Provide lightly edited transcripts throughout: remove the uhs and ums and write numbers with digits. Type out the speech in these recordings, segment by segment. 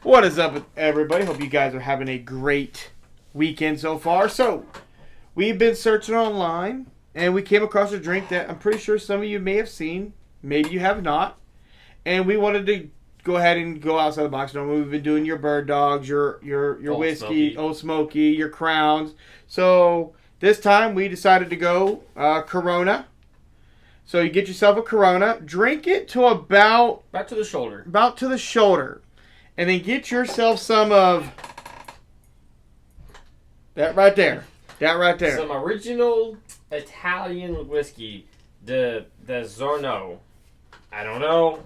What is up with everybody? Hope you guys are having a great weekend so far. So, we've been searching online, and we came across a drink that I'm pretty sure some of you may have seen. Maybe you have not. And we wanted to go ahead and go outside the box. Normally, we've been doing your Bird Dogs, your whiskey, Old Smoky, your Crowns. So, this time, we decided to go Corona. So, you get yourself a Corona. Drink it to about to the shoulder. About to the shoulder. And then get yourself some of that right there. That right there. Some original Italian whiskey. The Zorno. I don't know.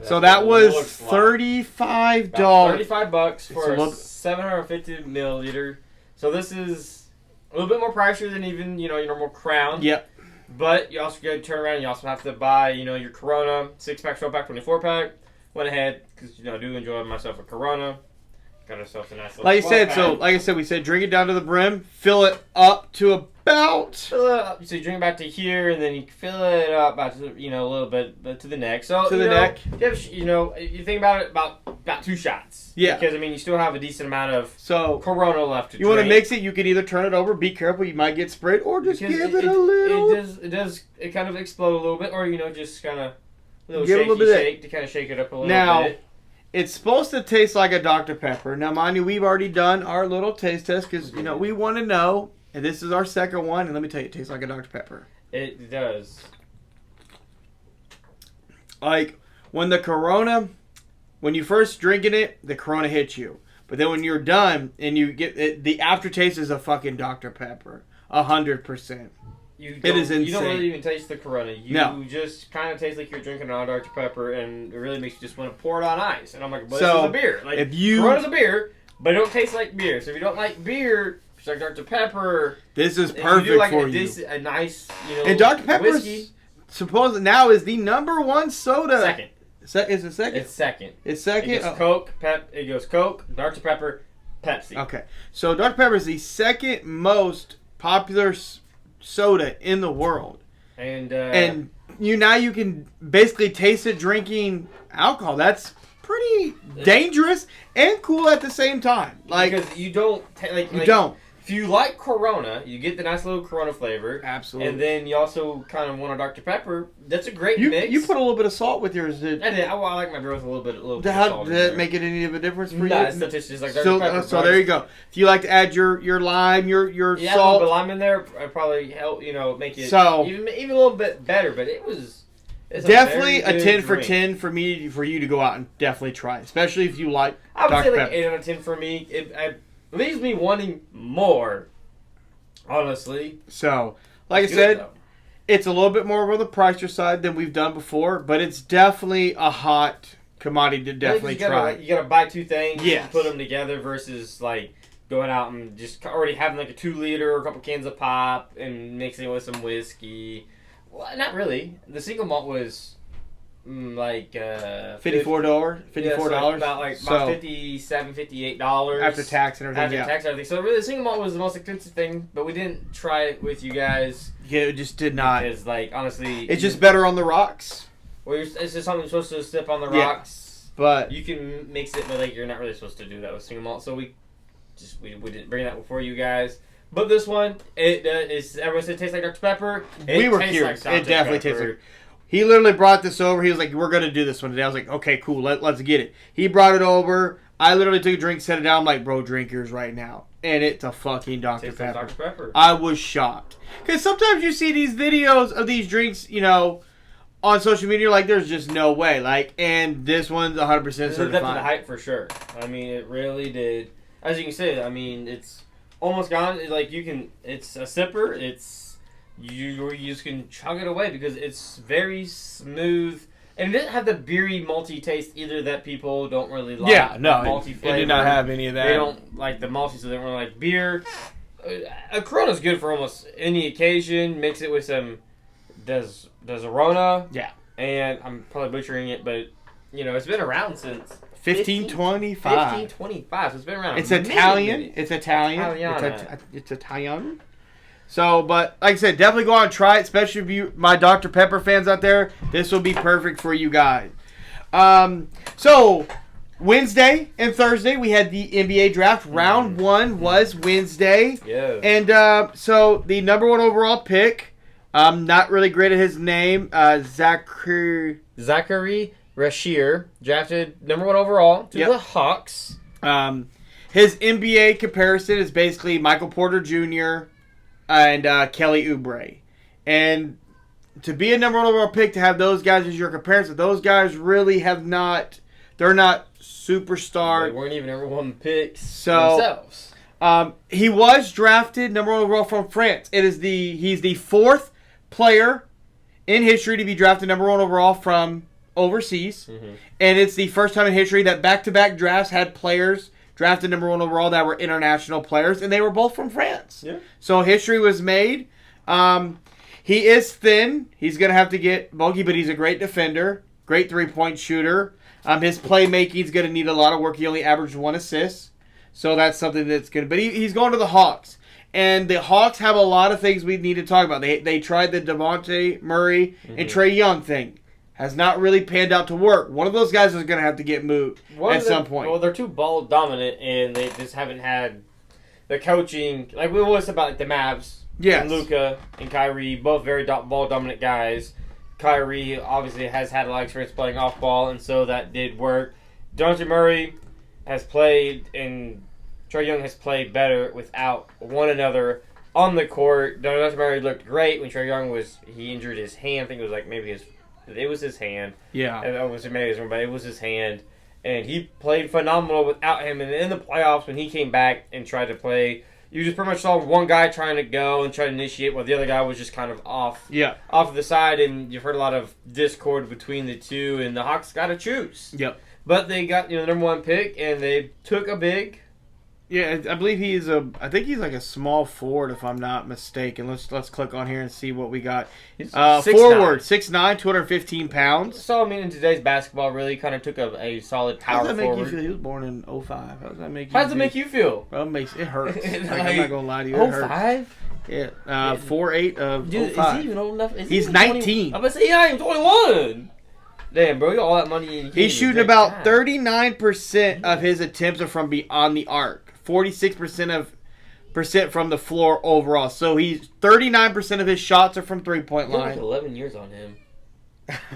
So that was $35. $35 for a 750 milliliter. So this is a little bit more pricier than even, your normal Crown. Yep. But you also got to turn around and you also have to buy, your Corona 6-pack, 12-pack, 24-pack. Went ahead, because, I do enjoy myself a Corona. Got ourselves a nice little like I said, we said drink it down to the brim, fill it up to about... Fill it up. So you drink about to here, and then you fill it up about to, a little bit to the neck. So, to the neck. You think about it, about 2 shots. Yeah. Because, you still have a decent amount of Corona left to drink. You want to mix it, you can either turn it over, be careful, you might get sprayed, or just give it a little... It kind of explode a little bit, or, just kind of... Give it a little bit shake to kind of shake it up a little bit. Now, it's supposed to taste like a Dr. Pepper. Now, mind you, we've already done our little taste test because, we want to know. And this is our second one. And let me tell you, it tastes like a Dr. Pepper. It does. Like, when you first drinking it, the Corona hits you. But then when you're done and you get it, the aftertaste is a fucking Dr. Pepper. 100%. It is insane. You don't really even taste the Corona. You just kind of taste like you're drinking a Dr. Pepper, and it really makes you just want to pour it on ice. And I'm like, but this is a beer. Like, Corona's a beer, but it don't taste like beer. So if you don't like beer, it's like Dr. Pepper. This is perfect for you. A nice, and Dr. Pepper supposedly now is the #1 soda. Second. Is it second? It's second. It's second? It goes Coke, Dr. Pepper, Pepsi. Okay. So Dr. Pepper is the second most popular soda in the world, and you can basically taste it drinking alcohol. That's pretty dangerous and cool at the same time. Like, because you don't if you like Corona, you get the nice little Corona flavor. Absolutely. And then you also kind of want a Dr. Pepper. That's a great mix. You put a little bit of salt with yours. I did. I like my beer with a little bit of salt. Did that make it any of a difference for you? No, it still tastes just like Dr. Pepper. So there you go. If you like to add your lime, your salt. Yeah, a little bit of lime in there probably help, make it even a little bit better. But it's definitely a 10 for 10 for you to go out and definitely try, especially if you like Dr. I would say Pepper. 8 out of 10 for me. It leaves me wanting more, honestly. So, like I said, it's a little bit more on the pricier side than we've done before, but it's definitely a hot commodity to definitely try. You gotta buy 2 things and put them together versus like going out and just already having like a 2-liter or a couple cans of pop and mixing it with some whiskey. Well, not really. The single malt was like $54. Yeah, so about $57, $58 after tax and everything. After tax and everything. So really, the single malt was the most expensive thing, but we didn't try it with you guys. Yeah, it just did not. Because honestly, it's just better on the rocks. Well, it's just something you're supposed to sip on the rocks. But you can mix it, but you're not really supposed to do that with single malt. So we didn't bring that before you guys. But this one, everyone said it tastes like Dr. Pepper. We were curious. It definitely tastes like. He literally brought this over. He was like, "We're gonna do this one today." I was like, "Okay, cool. Let's get it." He brought it over. I literally took a drink, set it down. I'm like, "Bro, drink yours right now." And it's a fucking Dr. Pepper. Like Dr. Pepper. I was shocked because sometimes you see these videos of these drinks, on social media. Like, there's just no way. And this one's 100% certified. It lived up to the hype for sure. It really did. As you can see, it's almost gone. It's a sipper. You just can chug it away because it's very smooth. And it didn't have the beery, malty taste either that people don't really like. Yeah, no, malty flavor. It did not have any of that. They don't like the malty, so they don't really like beer. A Corona's good for almost any occasion. Mix it with some Desarona. Yeah. And I'm probably butchering it, but, it's been around since 1525. 1525, so it's been around. It's Italian. It's Italian. So, but like I said, definitely go out and try it, especially if you, my Dr. Pepper fans out there. This will be perfect for you guys. So, Wednesday and Thursday, we had the NBA draft. Round 1 was Wednesday. Yeah. And so the number 1 overall pick, not really great at his name, Zachary Rasheer, drafted number 1 overall to the Hawks. His NBA comparison is basically Michael Porter Jr. and Kelly Oubre. And to be a number 1 overall pick, to have those guys as your comparison, those guys really have not, they're not superstar. They weren't even number 1 picks themselves. He was drafted number 1 overall from France. He's the 4th player in history to be drafted number 1 overall from overseas. Mm-hmm. And it's the first time in history that back-to-back drafts had players drafted number 1 overall that were international players, and they were both from France. Yeah. So history was made. He is thin. He's going to have to get bulky, but he's a great defender, great three-point shooter. His playmaking is going to need a lot of work. He only averaged 1 assist, so that's something that's good. But he's going to the Hawks, and the Hawks have a lot of things we need to talk about. They tried the Devontae Murray and Trae Young thing. Has not really panned out to work. One of those guys is going to have to get moved at some point. Well, they're too ball dominant, and they just haven't had the coaching. Like we always about the Mavs, and Luka and Kyrie, both very ball dominant guys. Kyrie obviously has had a lot of experience playing off ball, and so that did work. Devontae Murray has played, and Trae Young has played better without one another on the court. Devontae Murray looked great when Trae Young he injured his hand. I think it was like maybe it was his hand. Yeah. And it was amazing, but it was his hand. And he played phenomenal without him. And in the playoffs, when he came back and tried to play, you just pretty much saw one guy trying to go and try to initiate while the other guy was just kind of off of the side. And you've heard a lot of discord between the two. And the Hawks got to choose. Yep. But they got the number 1 pick, and they took a big. Yeah, I believe I think he's like a small forward, if I'm not mistaken. Let's click on here and see what we got. Forward, 6'9", 215 pounds. So, I mean, in today's basketball, really kind of took a solid power forward. How does that make you feel? He was born in 05. How does that make you feel? How does it make you feel? Well, it hurts. I'm not going to lie to you. 05? Yeah, 4'8" of Dude, 05. Is he even old enough? He's 19. I'm going to say, yeah, I'm 21. Damn, bro, you got all that money. He's shooting about 39% of his attempts are from beyond the arc. 46% from the floor overall. So he's 39% of his shots are from 3-point line. Like 11 years on him.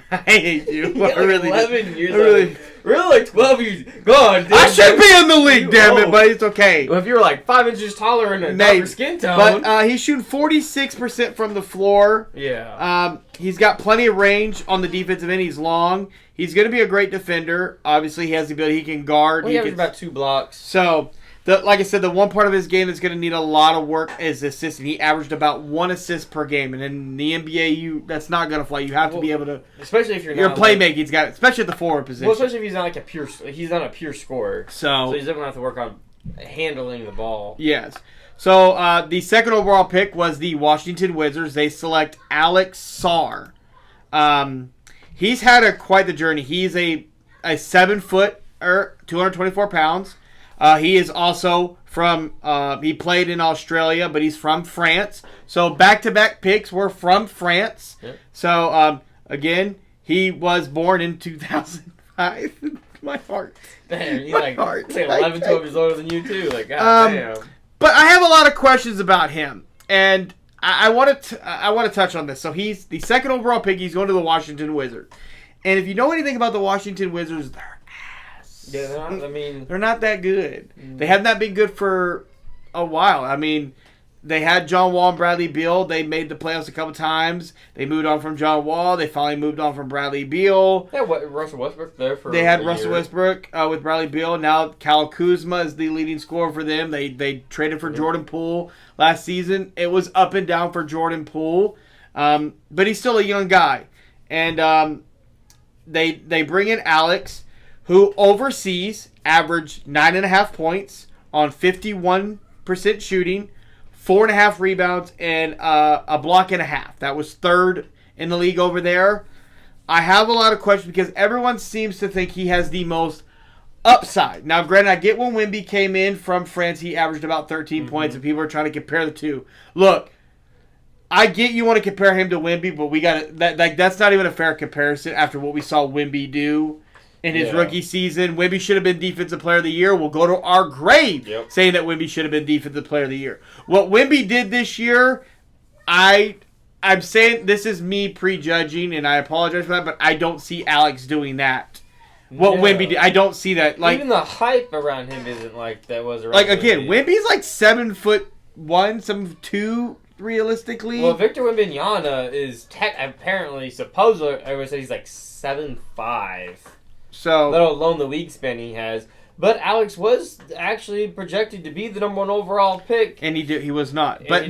I hate you. I really 11 years on him. Really, like 12 years. God, I should be in the league, damn it, but it's okay. Well, if you were like 5 inches taller and a darker skin tone. But he's shooting 46% from the floor. Yeah. He's got plenty of range on the defensive end. He's long. He's going to be a great defender. Obviously, he has the ability. He can guard. Well, he averaged about 2 blocks. So, like I said, the one part of his game that's going to need a lot of work is assisting. He averaged about 1 assist per game, and in the NBA, that's not going to fly. You have to be able to, especially if you're your playmaking's got, especially at the forward position. Well, especially if he's not like he's not a pure scorer. So he's going to have to work on handling the ball. Yes. So the second overall pick was the Washington Wizards. They select Alex Sarr. He's had quite the journey. He's a 7-foot or 224 pounds. He is also from, he played in Australia, but he's from France. So back-to-back picks were from France. Yep. So, again, he was born in 2005. My heart. Damn, he's like 11, 12 years older than you, too. Like, goddamn. But I have a lot of questions about him. And I want to touch on this. So he's the second overall pick. He's going to the Washington Wizards. And if you know anything about the Washington Wizards, they're they're not that good. They have not been good for a while. I mean, they had John Wall and Bradley Beal. They made the playoffs a couple times. They moved on from John Wall. They finally moved on from Bradley Beal. They had Russell Westbrook there for They had Russell Westbrook with Bradley Beal. Now Kyle Kuzma is the leading scorer for them. They traded for Jordan Poole last season. It was up and down for Jordan Poole. But he's still a young guy. And they bring in Alex, who overseas averaged 9.5 points on 51% shooting, 4.5 rebounds, and a block and a half. That was third in the league over there. I have a lot of questions because everyone seems to think he has the most upside. Now, granted, I get when Wemby came in from France, he averaged about 13 points, and people are trying to compare the two. Look, I get you want to compare him to Wemby, but we got that's not even a fair comparison after what we saw Wemby do in his rookie season. Wemby should have been Defensive Player of the Year. We'll go to our grave saying that Wemby should have been Defensive Player of the Year. What Wemby did this year, I'm saying this is me prejudging, and I apologize for that, but I don't see Alex doing that. What Wemby did, I don't see that. Like, even the hype around him isn't like that was around. Like again, Wemby's like 7'1", 7'2", realistically. Well, Victor Wembanyama is supposedly, I would say he's like 7'5". So, let alone the wingspan he has. But Alex was actually projected to be the number 1 overall pick, and he was not. But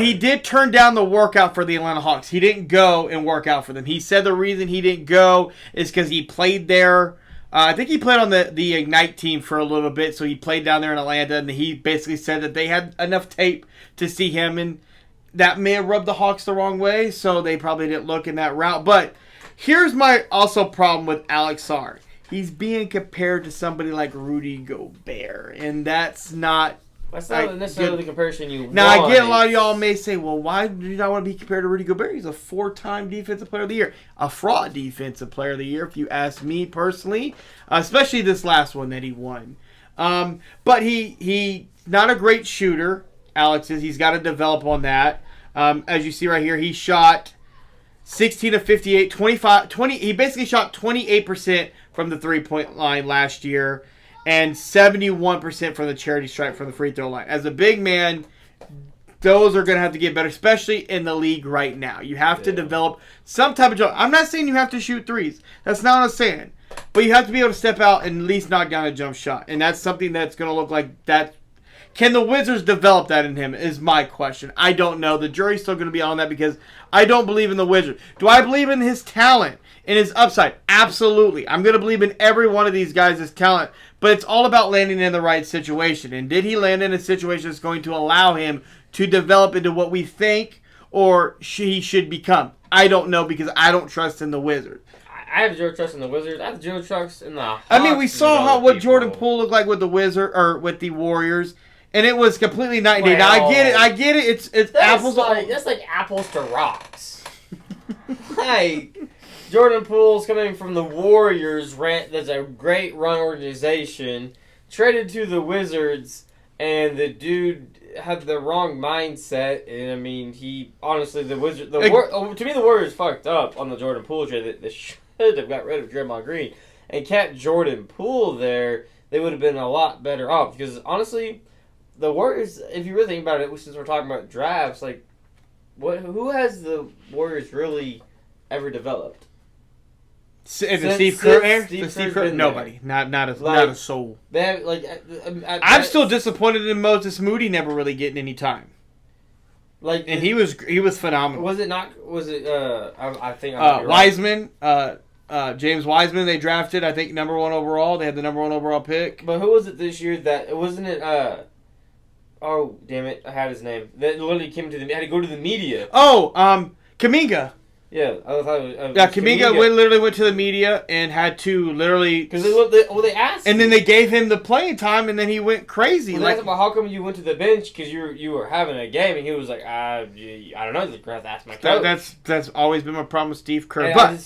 he did turn down the workout for the Atlanta Hawks. He didn't go and work out for them. He said the reason he didn't go is because he played there. I think he played on the Ignite team for a little bit, so he played down there in Atlanta, and he basically said that they had enough tape to see him, and that may have rubbed the Hawks the wrong way, so they probably didn't look in that route. But here's my also problem with Alex Sarr. He's being compared to somebody like Rudy Gobert, and that's not necessarily the comparison you want. Now, I get a lot of y'all may say, well, why do you not want to be compared to Rudy Gobert? He's a 4-time Defensive Player of the Year. A fraud Defensive Player of the Year, if you ask me personally, especially this last one that he won. But he not a great shooter, Alex is. He's got to develop on that. As you see right here, he shot 16 of 58, 20. He basically shot 28% from the three-point line last year and 71% from the charity stripe from the free throw line. As a big man, those are going to have to get better, especially in the league right now. You have to develop some type of jump. I'm not saying you have to shoot threes. That's not what I'm saying. But you have to be able to step out and at least knock down a jump shot. And that's something that's going to look like that. Can the Wizards develop that in him is my question. I don't know. The jury's still going to be on that because I don't believe in the Wizards. Do I believe in his talent and his upside? Absolutely. I'm going to believe in every one of these guys' talent. But it's all about landing in the right situation. And did he land in a situation that's going to allow him to develop into what we think or he should become? I don't know because I don't trust in the Wizards. I have zero trust in the Wizards. I have zero trust in the Hawks. I mean, we saw what Jordan Poole looked like with the Wizard or with the Warriors. And it was completely night and day. Now, I get it. It's apples. That's like apples to rocks. Like, Jordan Poole's coming from the Warriors. That's a great run organization. Traded to the Wizards, and the dude had the wrong mindset. And I mean, he honestly, to me, the Warriors fucked up on the Jordan Poole trade. They should have got rid of Draymond Green and kept Jordan Poole there. They would have been a lot better off because honestly, the Warriors, if you really think about it, since we're talking about drafts, like, who has the Warriors really ever developed? Steve Kerr? Nobody. Not a soul. They have, I'm still disappointed in Moses Moody never really getting any time. And he was phenomenal. I think Wiseman, James Wiseman, they drafted, I think, number 1 overall. They had the number 1 overall pick. But who was it this year that wasn't it? Oh, damn it! I had his name. That literally came to had to go to the media. Oh, Kuminga. Yeah, I thought it was Kuminga literally went to the media and had to literally because they asked, and then they gave him the playing time, and then he went crazy. Well, well, how come you went to the bench because you were having a game, and he was like, I don't know, you're gonna have to ask my coach. That's always been my problem with Steve Kerr. But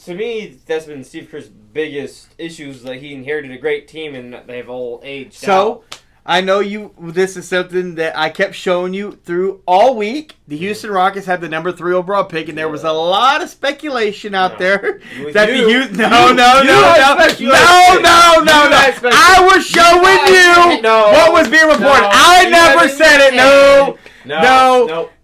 to me, that's been Steve Kerr's biggest issues. Like he inherited a great team, and they've all aged out. I know this is something that I kept showing you through all week. The Houston Rockets had the number 3 overall pick, and there was a lot of speculation out there that the Houston. No. I was showing you what was being reported. I never said it. No.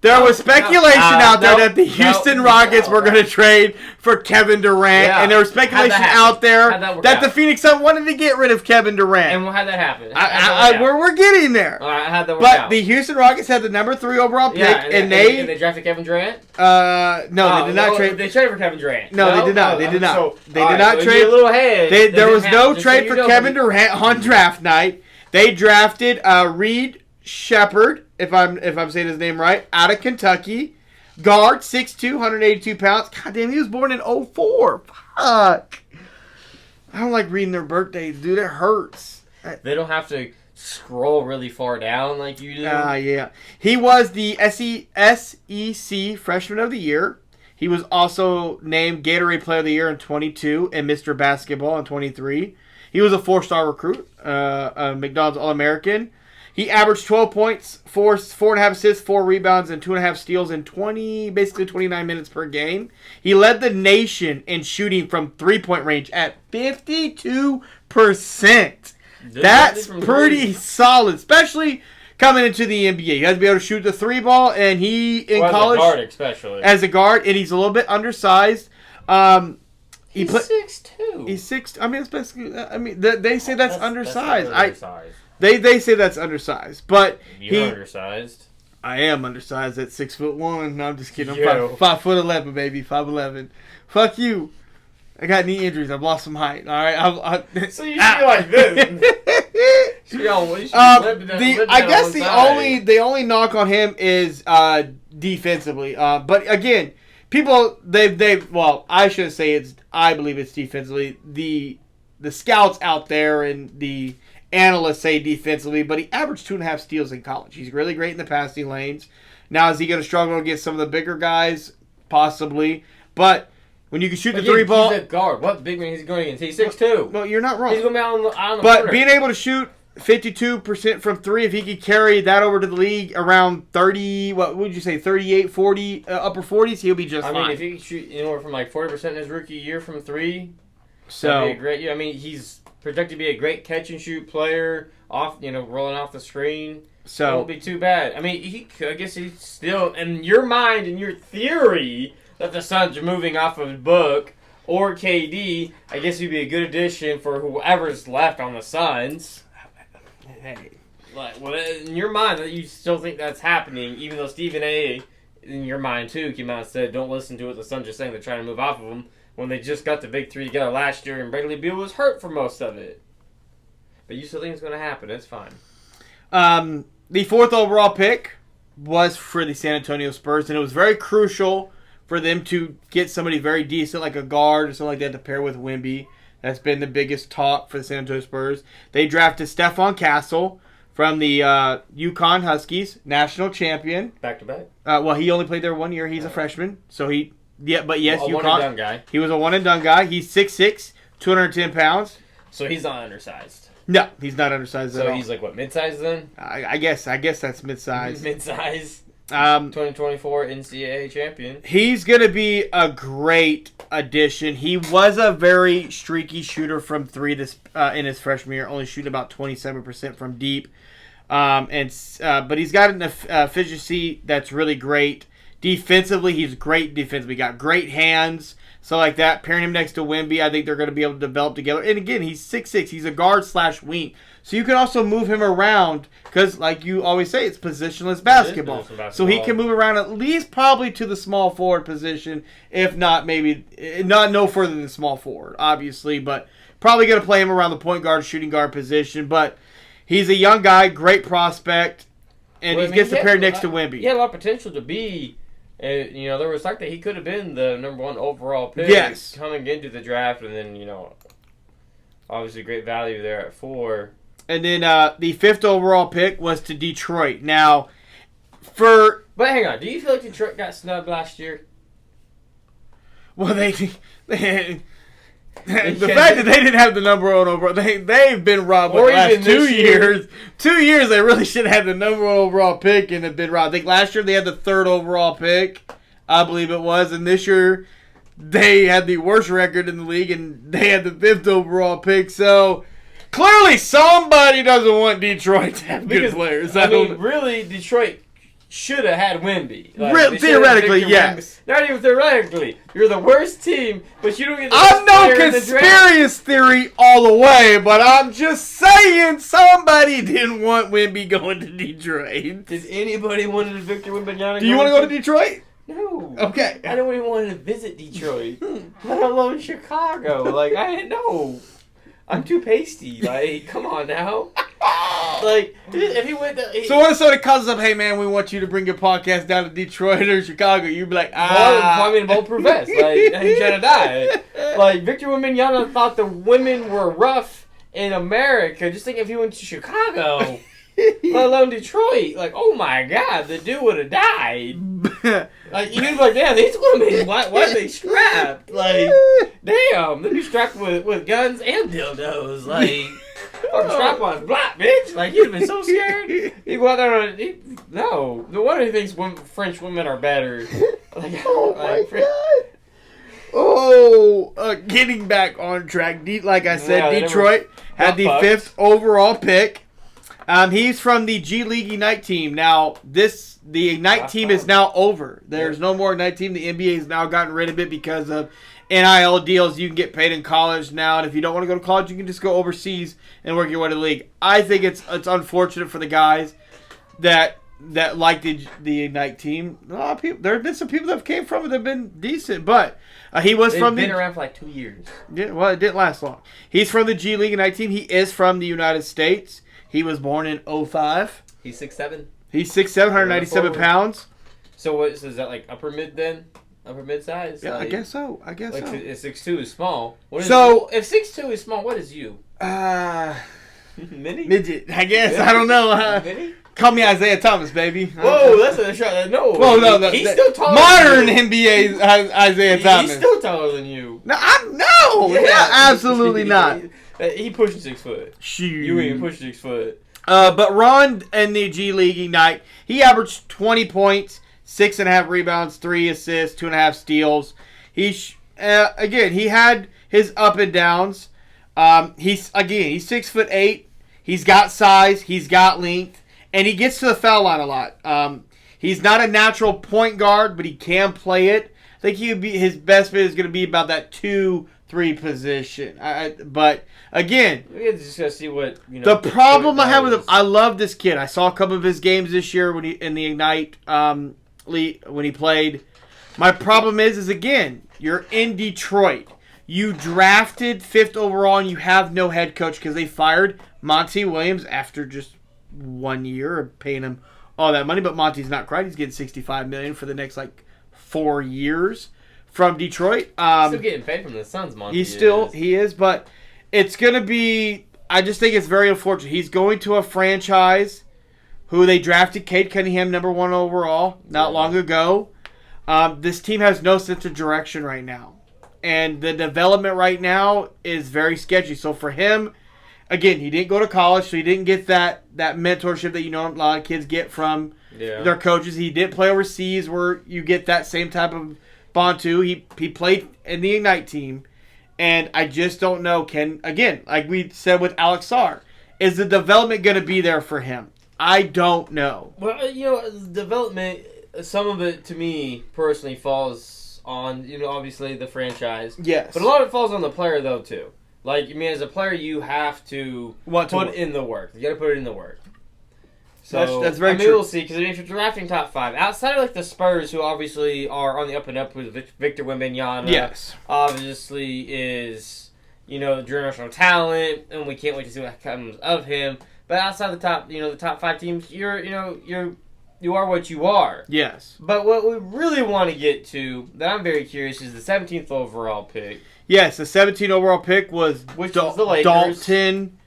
There was speculation out there that the Houston Rockets were going to trade for Kevin Durant, and there was speculation out there that the Phoenix Suns wanted to get rid of Kevin Durant. And how'd that happen? We're getting there. How'd that work out? But the Houston Rockets had the number 3 overall pick, and they drafted Kevin Durant. No, they did not trade. They traded for Kevin Durant. No, they did not. They did not. So, they did not trade. A little ahead. There was no trade for Kevin Durant on draft night. They drafted Reed Shepard, if I'm saying his name right, out of Kentucky. Guard, 6'2", 182 pounds. God damn, he was born in 2004. Fuck. I don't like reading their birthdays, dude. It hurts. They don't have to scroll really far down like you do. Yeah. He was the SEC Freshman of the Year. He was also named Gatorade Player of the Year in 22 and Mr. Basketball in 23. He was a 4-star recruit, a McDonald's All-American. He averaged 12 points, 4.5 assists, 4 rebounds, and 2.5 steals in 29 minutes per game. He led the nation in shooting from 3-point range at 52%. That's pretty solid, especially coming into the NBA. He has to be able to shoot the 3 ball, and he in college as a guard especially. As a guard, and he's a little bit undersized. He's 6'2". He's 6. I mean, it's basically. I mean, they say that's undersized. That's undersized. They say that's undersized, but You're undersized. I am undersized at 6'1". No, I'm just kidding. I'm Yo. 5'11", baby, 5'11". Fuck you. I got knee injuries. I've lost some height. All right. So you should be like this. I guess the only knock on him is defensively. But again, people I should say I believe it's defensively. The scouts out there and the analysts say defensively, but he averaged 2.5 steals in college. He's really great in the passing lanes. Now, is he going to struggle against some of the bigger guys? Possibly. But when you can shoot the 3 ball... He's a guard. What big man is he going against? He's 6'2". No, you're not wrong. He's going to be on the But corner. being able to shoot 52% from 3, if he could carry that over to the league around 30, what would you say, 38, 40, upper 40s, he'll be just fine. I mean, if he could shoot anywhere from like 40% in his rookie year from 3, so that'd be a great year. I mean, he's projected to be a great catch and shoot player, rolling off the screen. So it won't be too bad. I mean, I guess he's still in your mind and your theory that the Suns are moving off of Book or KD. I guess he'd be a good addition for whoever's left on the Suns. Hey, In your mind, that you still think that's happening, even though Stephen A. in your mind too came out and said, "Don't listen to what the Suns are saying. They're trying to move off of him." When they just got the big 3 together last year, and Bradley Beal was hurt for most of it. But you still think it's going to happen. It's fine. The 4th overall pick was for the San Antonio Spurs, and it was very crucial for them to get somebody very decent, like a guard or something like that, to pair with Wemby. That's been the biggest talk for the San Antonio Spurs. They drafted Stephon Castle from the UConn Huskies, national champion. Back to back? Well, he only played there 1 year. He's a freshman, so he... Yeah, but yes, UConn. One-and-done guy. He was a one-and-done guy. He's 6'6", 210 pounds. So he's not undersized. No, he's not undersized at all. So he's like, what, mid-size then? I guess that's mid-size. Mid-size. 2024 NCAA champion. He's going to be a great addition. He was a very streaky shooter from 3 in his freshman year, only shooting about 27% from deep. But he's got an efficiency that's really great. Defensively, he's great defensively. Got great hands, so like that. Pairing him next to Wemby, I think they're going to be able to develop together. And again, he's 6'6". He's a guard/wing. So you can also move him around because, like you always say, it's positionless basketball. So he can move around at least probably to the small forward position, if not maybe no further than small forward, obviously. But probably going to play him around the point guard, shooting guard position. But he's a young guy, great prospect, and he gets to pair next to Wemby. He had a lot of potential to be. There was talk that he could have been the number 1 overall pick coming into the draft, and then, obviously great value there at 4. And then the 5th overall pick was to Detroit. Now, But hang on, do you feel like Detroit got snubbed last year? Well, the fact that they didn't have the number 1 overall, they've been robbed the last 2 years. 2 years, they really should have had the number 1 overall pick and have been robbed. I think last year they had the 3rd overall pick, I believe it was, and this year they had the worst record in the league and they had the 5th overall pick. So clearly somebody doesn't want Detroit to have good players. Really, Detroit should have had Wemby. Theoretically, yes. Not even theoretically. You're the worst team, but you don't get the I'm no conspiracy theory all the way, but I'm just saying somebody didn't want Wemby going to Detroit. Does anybody want Victor Wembanyama? Do you want to go to Detroit? No. Okay. I don't even want to visit Detroit, let alone Chicago. I didn't know. I'm too pasty. Come on now. If he went to... So what if somebody calls up, hey man, we want you to bring your podcast down to Detroit or Chicago? You'd be like, bulletproof vest. He's trying to die. Victor Wembanyama thought the women were rough in America. Just think if he went to Chicago, let alone Detroit. Oh my God, the dude would have died. Like, you'd be like, damn, these women, why are they strapped? Like, damn, they'd be strapped with guns and dildos. Like, or strap on black, bitch. Like, you'd have been so scared. He'd go out there no wonder he thinks French women are better. Like, Oh my God. Oh, getting back on track. Like I said, Detroit had the 5th overall pick. He's from the G League Ignite team. Now, the Ignite team is now over. There's no more Ignite team. The NBA has now gotten rid of it because of NIL deals. You can get paid in college now, and if you don't want to go to college, you can just go overseas and work your way to the league. I think it's unfortunate for the guys that like the Ignite team. A lot of people. There have been some people that came from it that have been decent, but he was They've been around for like 2 years. Yeah, well, it didn't last long. He's from the G League Ignite team. He is from the United States. He was born in 2005. He's 6'7". He's 6'7", 197 pounds. So what is that, like upper mid then? Upper mid size? Yeah, like, I guess so. Like 6'2" is small. If 6'2" is small, what is you? Mini? Midget, I guess. I don't know. Mini? Call me Isaiah Thomas, baby. Whoa, that's a shot. No. Whoa, no, he's still taller modern than you. NBA Isaiah Thomas. He's still taller than you. No, absolutely not. He pushed 6 foot. Shoot. You ain't even pushed 6 foot. But Ron in the G League Ignite, he averaged 20 points, 6.5 rebounds, 3 assists, 2.5 steals. He had his up and downs. He's 6'8". He's got size. He's got length, and he gets to the foul line a lot. He's not a natural point guard, but he can play it. I think his best fit is going to be about that 2-3 position. But again, we have to just gotta see what the problem I have with him. I love this kid. I saw a couple of his games this year when he in the Ignite league when he played. My problem is again, you're in Detroit. You drafted 5th overall and you have no head coach because they fired Monty Williams after just 1 year of paying him all that money. But Monty's not crying. He's getting $65 million for the next 4 years from Detroit. Still getting paid from the Suns, Monty. He is, but it's going to be. I just think it's very unfortunate. He's going to a franchise who they drafted Cade Cunningham #1 overall not long ago. This team has no sense of direction right now. And the development right now is very sketchy. So for him, again, he didn't go to college, so he didn't get that mentorship that a lot of kids get from their coaches. He didn't play overseas where you get that same type of bond too. He played in the Ignite team. And I just don't know, again, like we said with Alex Sarr, is the development going to be there for him? I don't know. Well, development, some of it to me personally falls on, obviously the franchise. Yes. But a lot of it falls on the player, though, too. Like, as a player, you have to put in the work. You got to put it in the work. So that's very true. We'll see, because if you're drafting top 5, outside of the Spurs, who obviously are on the up and up with Victor Wembanyama, yes, obviously is generational talent, and we can't wait to see what comes of him. But outside the top, the top 5 teams, you are what you are. Yes. But what we really want to get to, that I'm very curious, is the 17th overall pick. Yes, the 17th overall pick was the Lakers. Dalton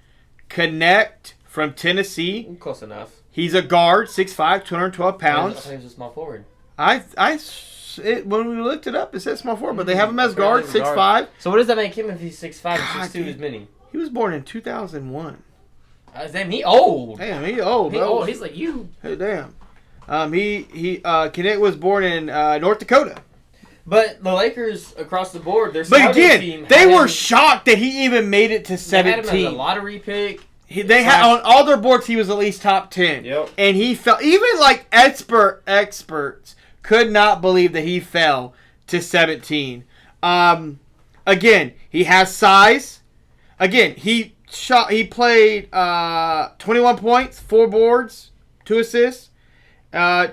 Connect from Tennessee. Close enough. He's a guard, 6'5", 212 pounds. I think he's a small forward. When we looked it up, it said small forward, but they have him as guard, 6'5". So what does that make him if he's 6'5" and 6'2" is mini? He was born in 2001. Damn, he old. Damn, he old. Old. He's like you. Hey, damn. Connect was born in North Dakota. But the Lakers across the board, they were shocked that he even made it to 17. They had him as a lottery pick. They had on all their boards he was at least top 10. Yep. And he fell. Even experts could not believe that he fell to 17. Again, he has size. Again, he played 21 points, 4 boards, 2 assists, 3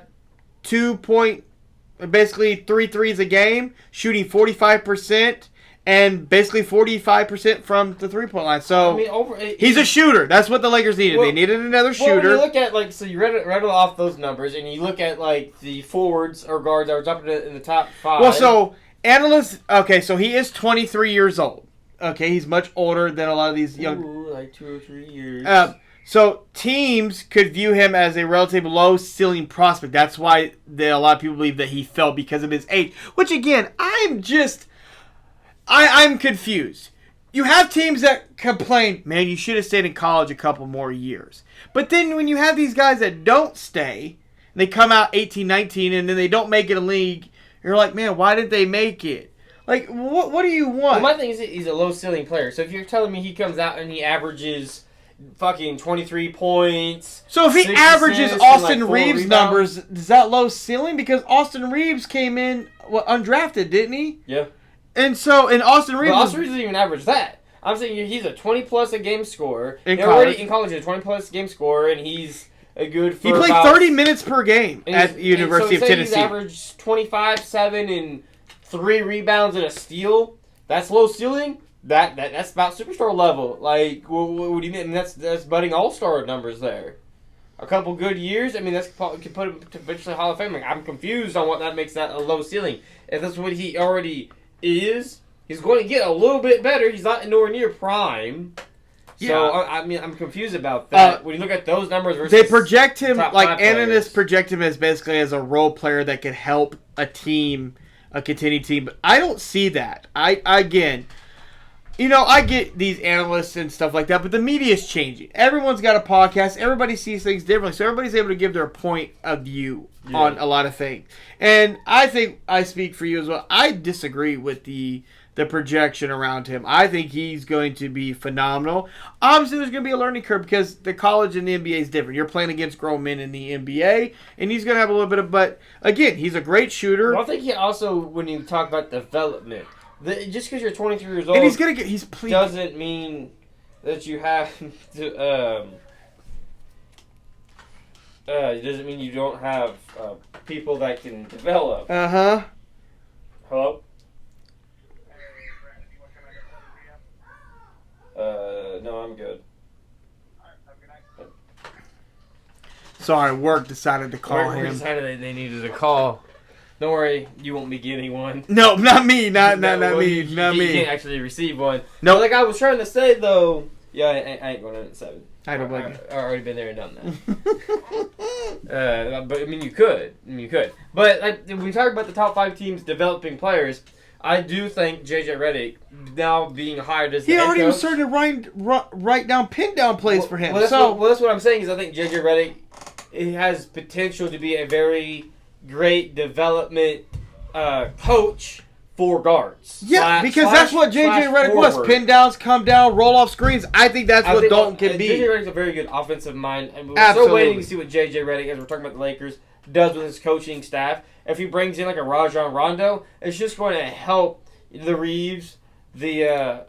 threes a game, shooting 45%. And basically 45% from the 3-point line. So he's a shooter. That's what the Lakers needed. They needed another shooter. When you look at so you read off those numbers, and you look at the forwards or guards that were jumping in the top 5. Well, so analysts. Okay, so he is 23 years old. Okay, he's much older than a lot of these young. Ooh, 2 or 3 years. So teams could view him as a relatively low ceiling prospect. That's why a lot of people believe that he fell because of his age. Which again, I'm confused. You have teams that complain, man, you should have stayed in college a couple more years. But then when you have these guys that don't stay, and they come out 18, 19, and then they don't make it a league, you're like, man, why did they make it? Like, what do you want? Well, my thing is he's a low ceiling player. So if you're telling me he comes out and he averages fucking 23 points. So if he averages Austin Reeves numbers, is that low ceiling? Because Austin Reeves came in undrafted, didn't he? Yeah. And Austin Reeves... But Austin Reeves doesn't even average that. I'm saying he's a 20-plus a game scorer. In college, he's a 20-plus game scorer, and he's a good for He played about 30 minutes per game at the University of Tennessee. He's averaged 25, 7, and 3 rebounds and a steal. That's low ceiling. That's about superstar level. Like, what do you mean? I mean, that's budding all-star numbers there. A couple good years. I mean, that's could put him to eventually Hall of Fame. Like, I'm confused on what that makes that a low ceiling. If that's what he already is, he's going to get a little bit better. He's not nowhere near prime. Yeah. So, I mean, I'm confused about that. When you look at those numbers versus they project him, like analysts project him as basically as a role player that could help a team, a contending team. But I don't see that. I get these analysts and stuff like that, but the media is changing. Everyone's got a podcast. Everybody sees things differently. So everybody's able to give their point of view on a lot of things. And I think I speak for you as well. I disagree with the projection around him. I think he's going to be phenomenal. Obviously, there's going to be a learning curve because the college and the NBA is different. You're playing against grown men in the NBA, and he's going to have a little bit of... But, again, he's a great shooter. Well, I think he also, when you talk about development... just because you're 23 years old, and he's gonna get doesn't mean that you have to. It doesn't mean you don't have people that can develop. Hello. No, I'm good. Sorry, work decided to call him. Work decided they needed a call. Don't worry, you won't be getting one. No, not me. Not me. You can't actually receive one. No. Like I was trying to say, though, yeah, I ain't going in at 7. I don't blame you. I've already been there and done that. But, I mean, you could. But like, when we talk about the top 5 teams developing players, I do think J.J. Redick, now being hired as the head already coach, was starting to write down pin down plays for him. Well, that's what I'm saying is I think J.J. Redick has potential to be a very great development coach for guards. Yeah, because that's what J.J. Redick was. Pin downs, come down, roll off screens. I think that's what Dalton can be. J.J. Redick's a very good offensive mind. And we're Absolutely. still waiting to see what J.J. Redick, as we're talking about the Lakers, does with his coaching staff. If he brings in like a Rajon Rondo, it's just going to help the Reeves, the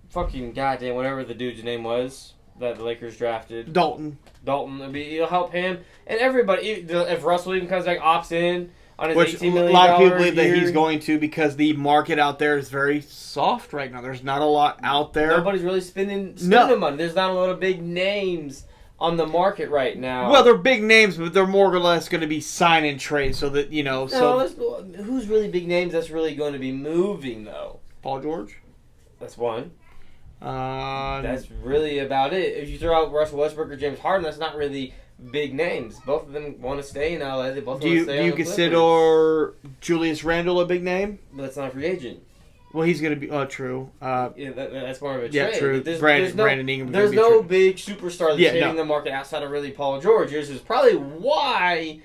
fucking goddamn whatever the dude's name was that the Lakers drafted. Dalton. It'll help him and everybody. If Russell even comes back, opts in on his $18 million. A lot of people believe that he's going to because the market out there is very soft right now. There's not a lot out there. Nobody's really spending money. There's not a lot of big names on the market right now. Well, they're big names, but they're more or less going to be sign and trade, so that who's really big names that's really going to be moving though? Paul George. That's one. That's really about it. If you throw out Russell Westbrook or James Harden, that's not really big names. Both of them want to stay in LA. They both want to stay. Do you consider Julius Randle a big name? But that's not a free agent. Well, he's going to be. Oh, true. That's more of a trade. Yeah, true. Brandon Ingram. There's no big superstar that's hitting the market outside of really Paul George. This is probably why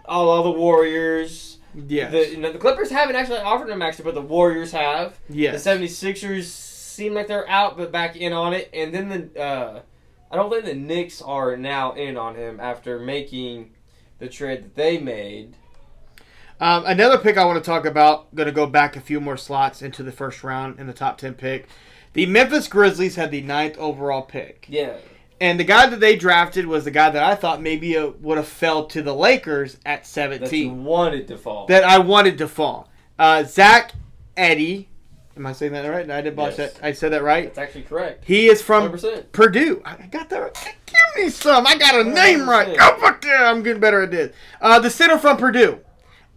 all the Warriors. Yes. The Clippers haven't actually offered him extra, but the Warriors have. Yes. The 76ers seem like they're out, but back in on it. And then I don't think the Knicks are now in on him after making the trade that they made. Another pick I want to talk about, going to go back a few more slots into the first round in the top 10 pick. The Memphis Grizzlies had the 9th overall pick. Yeah. And the guy that they drafted was the guy that I thought maybe would have fell to the Lakers at 17. That you wanted to fall. That I wanted to fall. Zach Edey. Am I saying that right? No, I didn't botch that. I said that right? That's actually correct. He is from 100%. Purdue. I got that right. Give me some. I got a name right. Oh, fuck yeah. I'm getting better at this. The center from Purdue.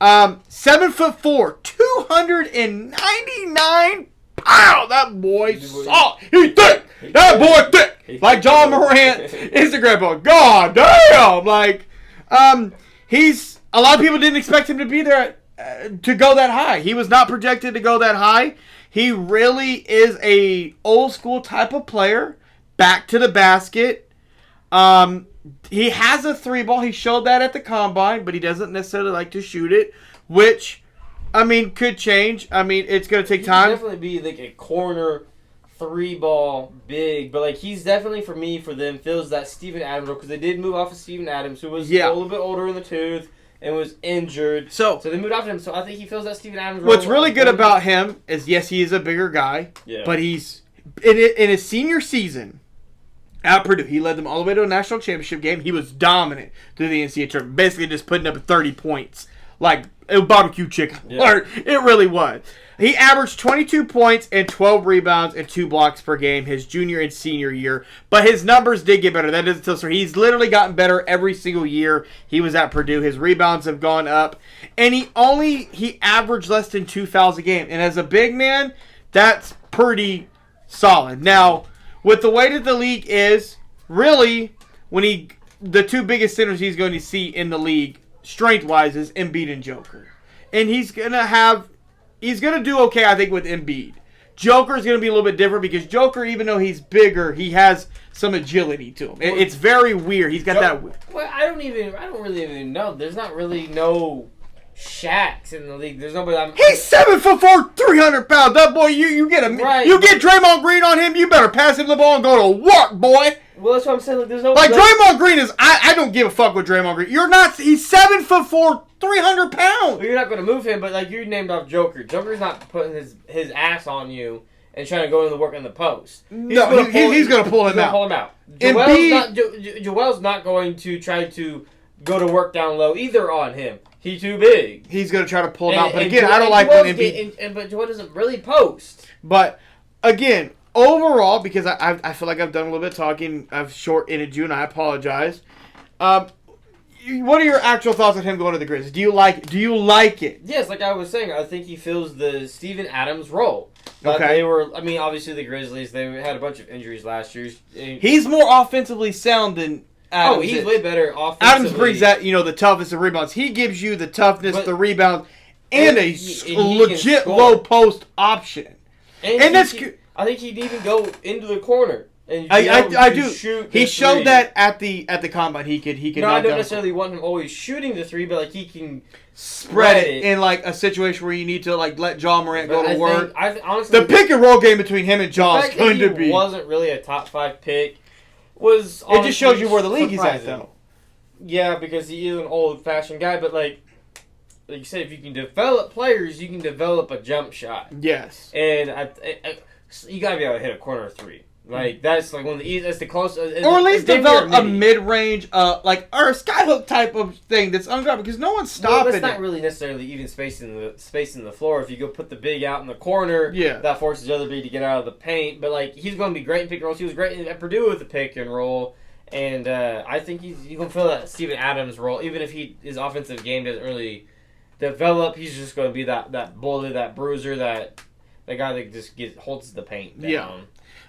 7'4", 299 pow, that boy soft. He thick. That boy thick. Like John Morant Instagram post. God damn. Like, he's a lot of people didn't expect him to be there to go that high. He was not projected to go that high. He really is a old school type of player. Back to the basket. He has a 3-ball. He showed that at the combine, but he doesn't necessarily like to shoot it, which, I mean, could change. I mean, it's going to take time. He'd definitely be like a corner 3-ball big, but like he's definitely for them fills that Steven Adams role because they did move off of Steven Adams, who was a little bit older in the tooth and was injured. So they moved off of him. So I think he fills that Steven Adams role. What's really good about him is yes, he is a bigger guy, but he's in his senior season. At Purdue, he led them all the way to a national championship game. He was dominant through the NCAA tournament, basically just putting up 30 points. Like, it was barbecue chicken. Yeah. It really was. He averaged 22 points and 12 rebounds and 2 blocks per game his junior and senior year. But his numbers did get better. That doesn't tell us. He's literally gotten better every single year he was at Purdue. His rebounds have gone up. And he averaged less than 2 fouls a game. And as a big man, that's pretty solid. Now, with the way that the league is, really, the two biggest centers he's going to see in the league, strength-wise, is Embiid and Joker. And he's going to do okay, I think, with Embiid. Joker's going to be a little bit different because Joker, even though he's bigger, he has some agility to him. It's very weird. He's got that. Well, I don't really even know. There's not really no Shaqs in the league. There's nobody. He's 7'4", 300 pounds. That boy, you get him. Right. You get Draymond Green on him. You better pass him the ball and go to work, boy. Well, that's what I'm saying. Like, there's no Draymond Green is. I don't give a fuck with Draymond Green. You're not. He's 7'4", 300 pounds. Well, you're not going to move him, but like you named off Joker. Joker's not putting his ass on you and trying to go into the work in the post. He's going to pull him out. Joel's not going to try to go to work down low either on him. He's too big. He's going to try to pull him out. But again, I don't like when Embiid... But Joel doesn't really post. But, again, overall, because I feel like I've done a little bit of talking, I've short-ended you, and I apologize. What are your actual thoughts on him going to the Grizzlies? Do you like it? Yes, like I was saying, I think he fills the Steven Adams role. Okay. Obviously the Grizzlies, they had a bunch of injuries last year. He's more offensively sound than Adams. He's way better offensively. Adams brings that, the toughness and rebounds. He gives you the toughness, the rebounds, and a legit low post option. I think he'd even go into the corner. And I do. He showed that at the combine. He could. No, I don't necessarily want him always shooting the three, but like he can spread it in like a situation where you need to like let John Morant go to work. Honestly, the pick and roll game between him and John is going to be. Wasn't really a top 5 pick. It just shows you where the league is at, though. Yeah, because he is an old-fashioned guy, but like you said, if you can develop players, you can develop a jump shot. Yes, and you gotta be able to hit a corner 3. Like that's like one of the easiest, the closest, or at least develop a mid-range, or a skyhook type of thing that's unguarded because no one's stopping. Well, that's not really necessarily even spacing the floor. If you go put the big out in the corner, that forces the other big to get out of the paint. But like he's going to be great in pick and rolls. He was great at Purdue with the pick and roll, and I think he's going to fill that Steven Adams role. Even if his offensive game doesn't really develop, he's just going to be that bully, that bruiser, that guy that just holds the paint down. Yeah.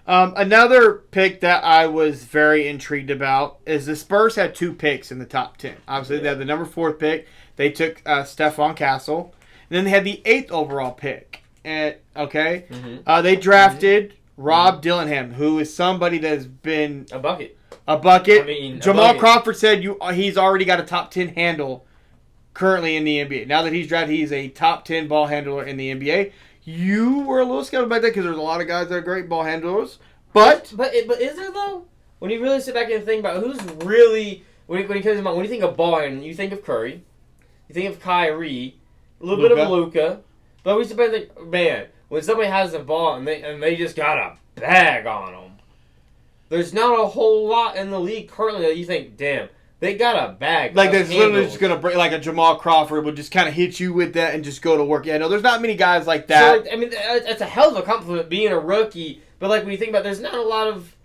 Another pick that I was very intrigued about is the Spurs had 2 picks in the top 10. Obviously, they had the number 4 pick. They took Stephon Castle. And then they had the 8th overall pick. They drafted Rob Dillingham, who is somebody that has been... A bucket. I mean, Jamal Crawford said he's already got a top 10 handle currently in the NBA. Now that he's drafted, he's a top 10 ball handler in the NBA. You were a little skeptical about that because there's a lot of guys that are great ball handlers. But is there, though? When you really sit back and think about who's really... When you think of ball handling, you think of Curry. You think of Kyrie. A little bit of Luka. But we sit back and think, man, when somebody has the ball and they just got a bag on them, there's not a whole lot in the league currently that you think, damn, they got a bag. Like that's literally just gonna break. Like a Jamal Crawford would just kind of hit you with that and just go to work. Yeah, no, there's not many guys like that. So, I mean, it's a hell of a compliment being a rookie. But like when you think about, it, there's not a lot of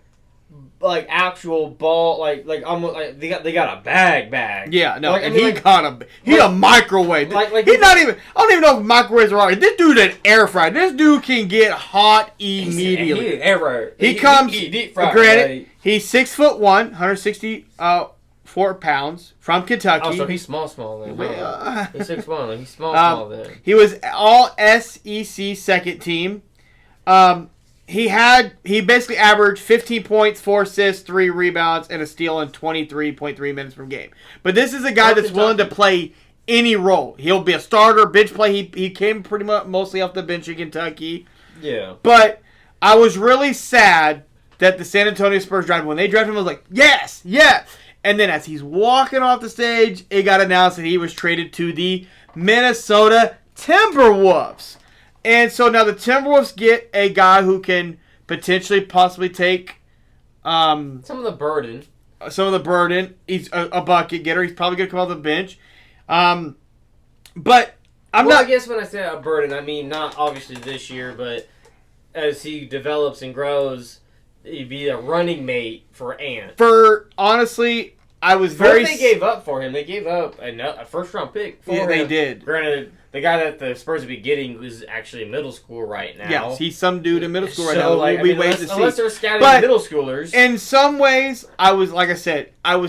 like actual ball, like almost like they got a bag. Yeah, no, like, and I mean, he like, got a microwave. Like He's not even. I don't even know if microwaves are right. This dude an air fryer. This dude can get hot immediately. He air fryer. He comes. Deep fried, Granted, like, he's 6'1", 164 pounds from Kentucky. oh, so he's small then. Well, He's 6'1". Like, he's small then. He was all SEC second team. He basically averaged 15 points, 4 assists, 3 rebounds, and a steal in 23.3 minutes per game. But this is a guy that's willing to play any role. He'll be a starter, bench play. He came pretty much mostly off the bench in Kentucky. Yeah. But I was really sad that the San Antonio Spurs drafted him. When they drafted him, I was like, yes. And then as he's walking off the stage, it got announced that he was traded to the Minnesota Timberwolves. And so now the Timberwolves get a guy who can potentially possibly take some of the burden. He's a bucket getter. He's probably going to come off the bench. But I guess when I say a burden, I mean not obviously this year, but as he develops and grows, he'd be a running mate for Ant. Honestly, I was very... They gave up for him. They gave up a first-round pick for him. They did. Granted, the guy that the Spurs would be getting is actually in middle school right now. Yes, he's some dude in middle school right so, now. Like, we'll be waiting to see. Unless they're scouting middle schoolers. In some ways, I was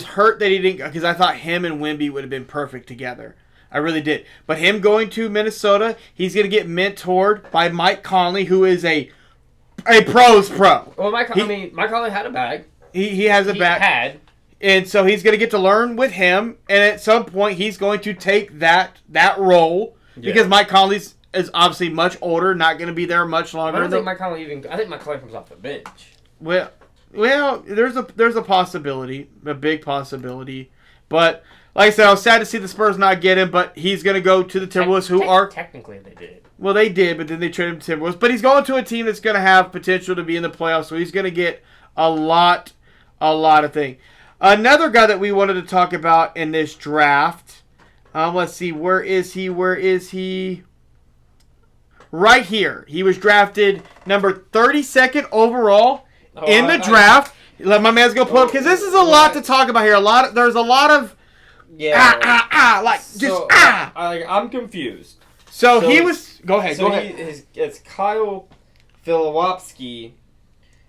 hurt that he didn't... Because I thought him and Wemby would have been perfect together. I really did. But him going to Minnesota, he's going to get mentored by Mike Conley, who is a pro's pro. Well, Mike Conley had a bag. He has a bag. And so he's going to get to learn with him. And at some point, he's going to take that role. Yeah. Because Mike Conley is obviously much older, not going to be there much longer. I think Mike Conley comes off the bench. Well, there's a possibility, a big possibility. But... Like I said, I was sad to see the Spurs not get him, but he's going to go to the Timberwolves, who are... Technically, they did. Well, they did, but then they traded him to Timberwolves. But he's going to a team that's going to have potential to be in the playoffs, so he's going to get a lot of things. Another guy that we wanted to talk about in this draft, let's see, where is he? Right here. He was drafted number 32nd overall in the draft. Let my man's go pull up, because this is a lot to talk about here. There's a lot of... Yeah. I'm confused. So he was... Go ahead. It's Kyle Filipowski.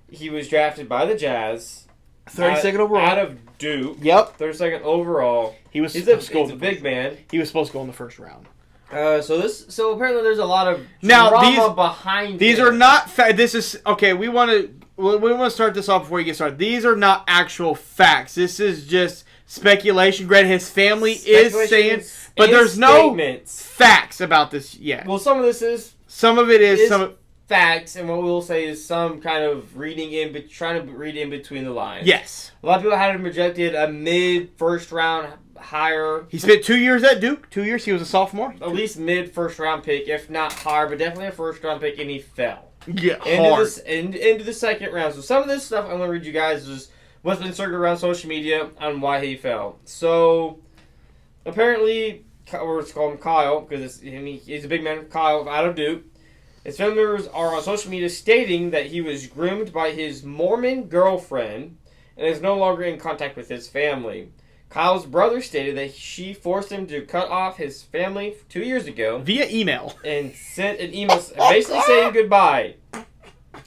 He was drafted by the Jazz. 32nd overall. Out of Duke. Yep. 32nd overall. He's a big man. He was supposed to go in the first round. So apparently there's a lot of drama behind these are not... This is... Okay, we want to start this off before you get started. These are not actual facts. This is just... speculation. Granted, his family is saying, but there's no facts about this yet. Well, some of this is. Some of it is some facts, and what we'll say is some kind of trying to read in between the lines. Yes. A lot of people had him rejected a mid-first round hire. He spent 2 years at Duke. 2 years. He was a sophomore. At least mid-first round pick, if not higher, but definitely a first round pick, and he fell. Yeah, hard. Into the second round. So some of this stuff I'm going to read you guys is what's been circled around social media on why he fell. So, apparently, let's call him Kyle, because he's a big man, Kyle, out of Duke. His family members are on social media stating that he was groomed by his Mormon girlfriend and is no longer in contact with his family. Kyle's brother stated that she forced him to cut off his family 2 years ago. Via email. And sent an email basically saying goodbye.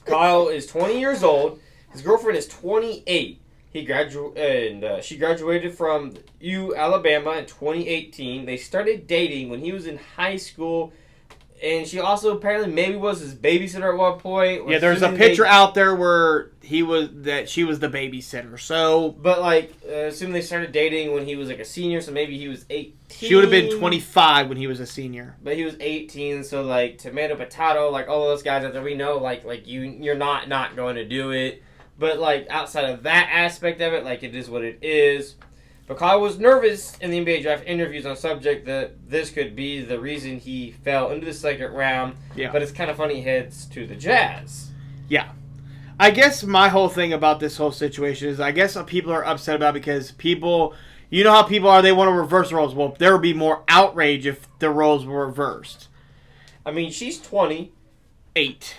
Kyle is 20 years old. His girlfriend is 28. She graduated from Alabama in 2018. They started dating when he was in high school, and she also apparently maybe was his babysitter at one point. Yeah, there's a picture out there where she was the babysitter. So, but assuming they started dating when he was like a senior, so maybe he was 18. She would have been 25 when he was a senior. But he was 18, so tomato, potato, all those guys out there, we know you're not going to do it. But, outside of that aspect of it, it is what it is. But Kyle was nervous in the NBA draft interviews on subject that this could be the reason he fell into the second round. Yeah. But it's kind of funny he heads to the Jazz. Yeah. I guess my whole thing about this whole situation is I guess people are upset about it because people... You know how people are, they want to reverse the roles. Well, there would be more outrage if the roles were reversed. I mean, she's 28.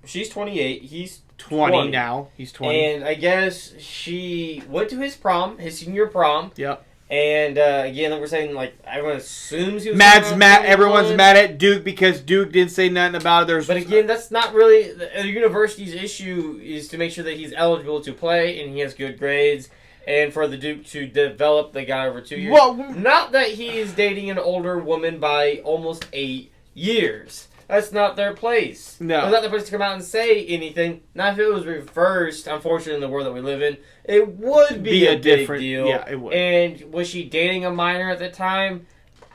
She's 28. He's 20 now. He's 20. And I guess she went to his prom, his senior prom. Yep. And again, like we're saying, like everyone assumes he was. Everyone's mad at Duke because Duke didn't say nothing about it. But again, that's not really the university's issue. Is to make sure that he's eligible to play and he has good grades, and for the Duke to develop the guy over 2 years. Well, not that he is dating an older woman by almost 8 years. That's not their place. No. It's not their place to come out and say anything. Not if it was reversed, unfortunately, in the world that we live in. It would be a big deal. Yeah, it would. And was she dating a minor at the time?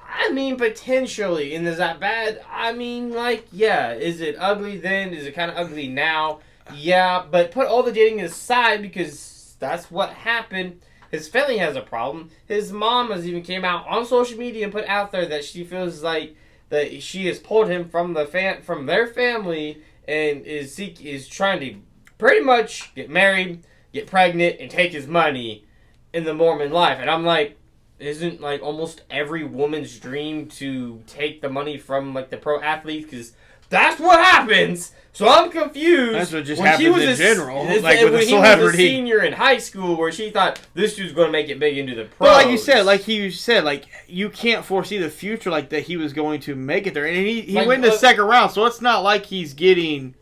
I mean, potentially. And is that bad? I mean, like, yeah. Is it ugly then? Is it kind of ugly now? Yeah, but put all the dating aside because that's what happened. His family has a problem. His mom has even came out on social media and put out there that she feels like that she has pulled him from their family and is trying to pretty much get married, get pregnant, and take his money in the Mormon life. And I'm like, isn't like almost every woman's dream to take the money from like the pro athletes? Because that's what happens. So I'm confused. That's what just happens in general. Like with a when celebrity. He was a senior in high school where she thought this dude's going to make it big into the pros. But like you said, like you can't foresee the future like that he was going to make it there. And he like, went in the second round, so it's not like he's getting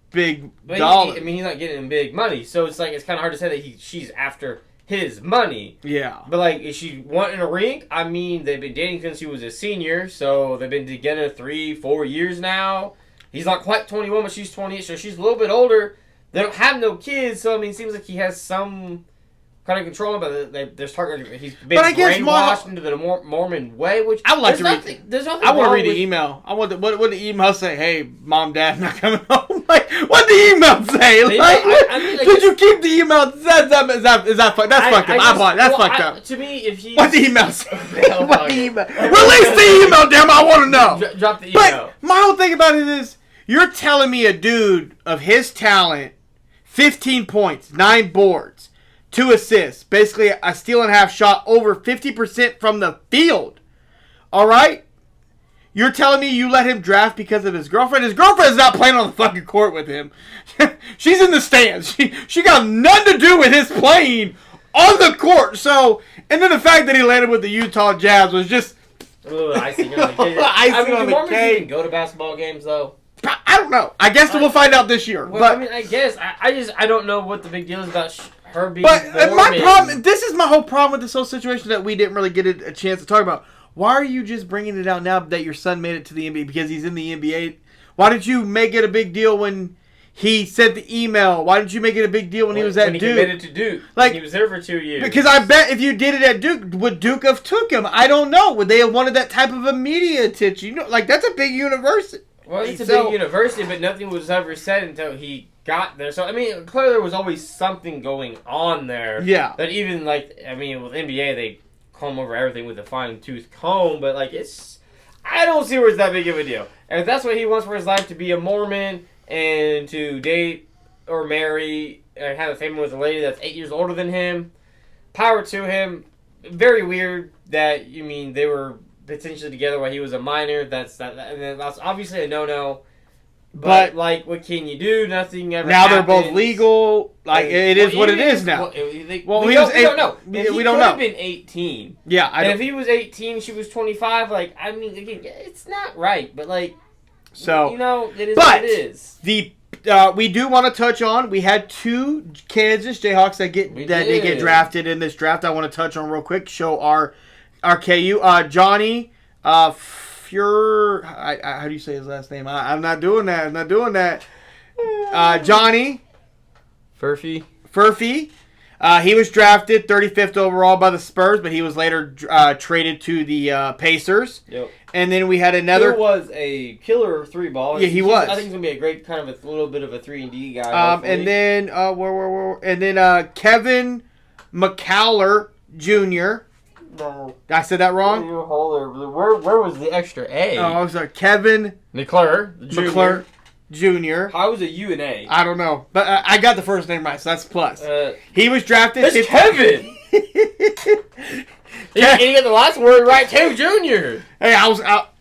big dollars. He's not getting big money. So it's like it's kind of hard to say that she's after his money. Yeah. But like, is she wanting a ring? I mean, they've been dating since he was a senior, so they've been together 3-4 years now. He's not quite 21, but she's 28, so she's a little bit older. They don't have no kids, so I mean, it seems like he has some kind of control, but he's been brainwashed into the Mormon way. Which I would like to read. There's nothing. I want to read the email. I want what the email say? Hey, mom, dad, not coming home. Like, what the email say? Like, did you keep the email? Is that fucked? That's fucked up. That's fucked up. To me, if he what the email say? What the email? Release the email, damn! I want to know. Drop the email. But my whole thing about it is, you're telling me a dude of his talent, 15 points, 9 boards, 2 assists, basically a steal and a half shot, over 50% from the field. All right? You're telling me you let him draft because of his girlfriend? His girlfriend is not playing on the fucking court with him. She's in the stands. She got nothing to do with his playing on the court. So, and then the fact that he landed with the Utah Jazz was just icing on the cake. On the cake. Can go to basketball games though. I don't know. I guess we'll find out this year. Well, but I mean, I guess I don't know what the big deal is about her being. But my problem. And this is my whole problem with this whole situation that we didn't really get a chance to talk about. Why are you just bringing it out now that your son made it to the NBA because he's in the NBA? Why did you make it a big deal when he sent the email? Why didn't you make it a big deal when he was at Duke? When he committed to Duke. Like, he was there for 2 years. Because I bet if you did it at Duke, would Duke have took him? I don't know. Would they have wanted that type of a media attention? You know, like that's a big university. Well, it's a big university, but nothing was ever said until he got there. So, I mean, clearly there was always something going on there. Yeah. That even, like, I mean, with NBA, they comb over everything with a fine-tooth comb, but, like, I don't see where it's that big of a deal. And if that's what he wants for his life, to be a Mormon and to date or marry and have a family with a lady that's 8 years older than him, power to him. Very weird that, you mean, they were potentially together while he was a minor. That's obviously a no-no. But like, what can you do? Nothing ever. Now happens. they're both legal. Like it is what it is now. We don't know. We don't know. Could have been 18. Yeah, and if he was 18, she was 25. Like, I mean, again, it's not right. But like, so you know, it is what it is. We do want to touch on. We had 2 Kansas Jayhawks that get drafted in this draft. I want to touch on real quick. Show our KU Johnny how do you say his last name? I'm not doing that. Johnny Furphy. He was drafted 35th overall by the Spurs, but he was later traded to the Pacers. Yep. And then we had another. Who was a killer 3-ball. Yeah, he was. I think he's gonna be a great kind of a little bit of a 3-and-D guy. And then Kevin McCallum Jr. No. I said that wrong? Where was the extra A? Oh, I was sorry. Kevin McClure Jr. How was it U and A? I don't know. But I got the first name right, so that's plus. He was drafted. It's Kevin! You got the last word right, too, Junior. Hey,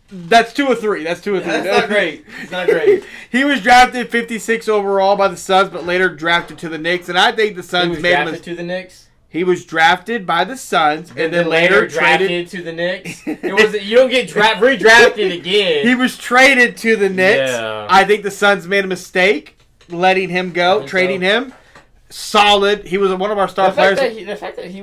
That's 2 or 3. That's 2 or 3. That's not great. It's not great. He was drafted 56 overall by the Suns, but later drafted to the Knicks. And I think the Suns He was made him. drafted to the Knicks. He was drafted by the Suns, and then later drafted to the Knicks. It was you don't get redrafted again. He was traded to the Knicks. Yeah. I think the Suns made a mistake letting him go, trading him. Solid. He was one of our star players. The fact that he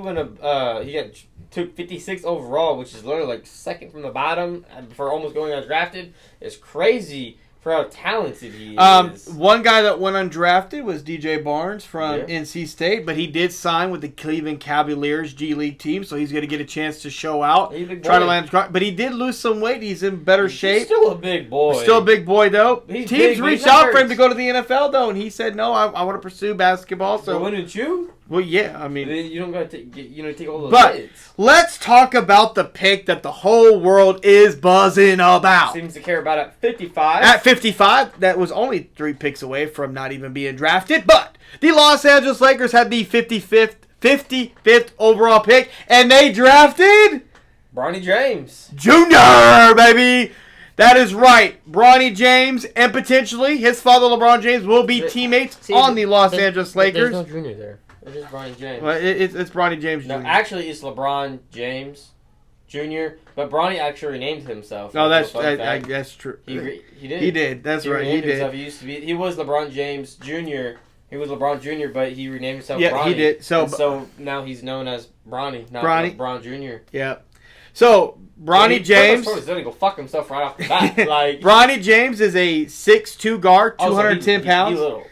took 56 overall, which is literally like second from the bottom for almost going undrafted, is crazy for how talented he is. One guy that went undrafted was DJ Barnes from NC State, but he did sign with the Cleveland Cavaliers G League team, so he's going to get a chance to show out. Try to land, but he did lose some weight. He's in better shape. He's still a big boy. Still a big boy though. Teams reached out for him to go to the NFL though, and he said no. I want to pursue basketball. So wouldn't you? Well, yeah. I mean, you don't got to take all those. But hits. Let's talk about the pick that the whole world is buzzing about. Seems to care about at 55. At 55, that was only 3 picks away from not even being drafted. But the Los Angeles Lakers had the 55th overall pick, and they drafted Bronny James Jr., baby. That is right. Bronny James and potentially his father, LeBron James, will be teammates on the Los Angeles Lakers. There's no junior there. It's just Bronny James. Well, it's Bronny James Jr. No, actually, it's LeBron James Jr., but Bronny actually renamed himself. No, that's true. He did. He did. That's right. He did. Himself. He was LeBron James Jr. He was LeBron Jr., but he renamed himself yeah, Bronny. He did. So now he's known as Bronny, not LeBron Jr. Yeah. So Bronny James. He's gonna go fuck himself right off the bat. Like Bronny James is a 6'2" guard, 210 pounds. He's little.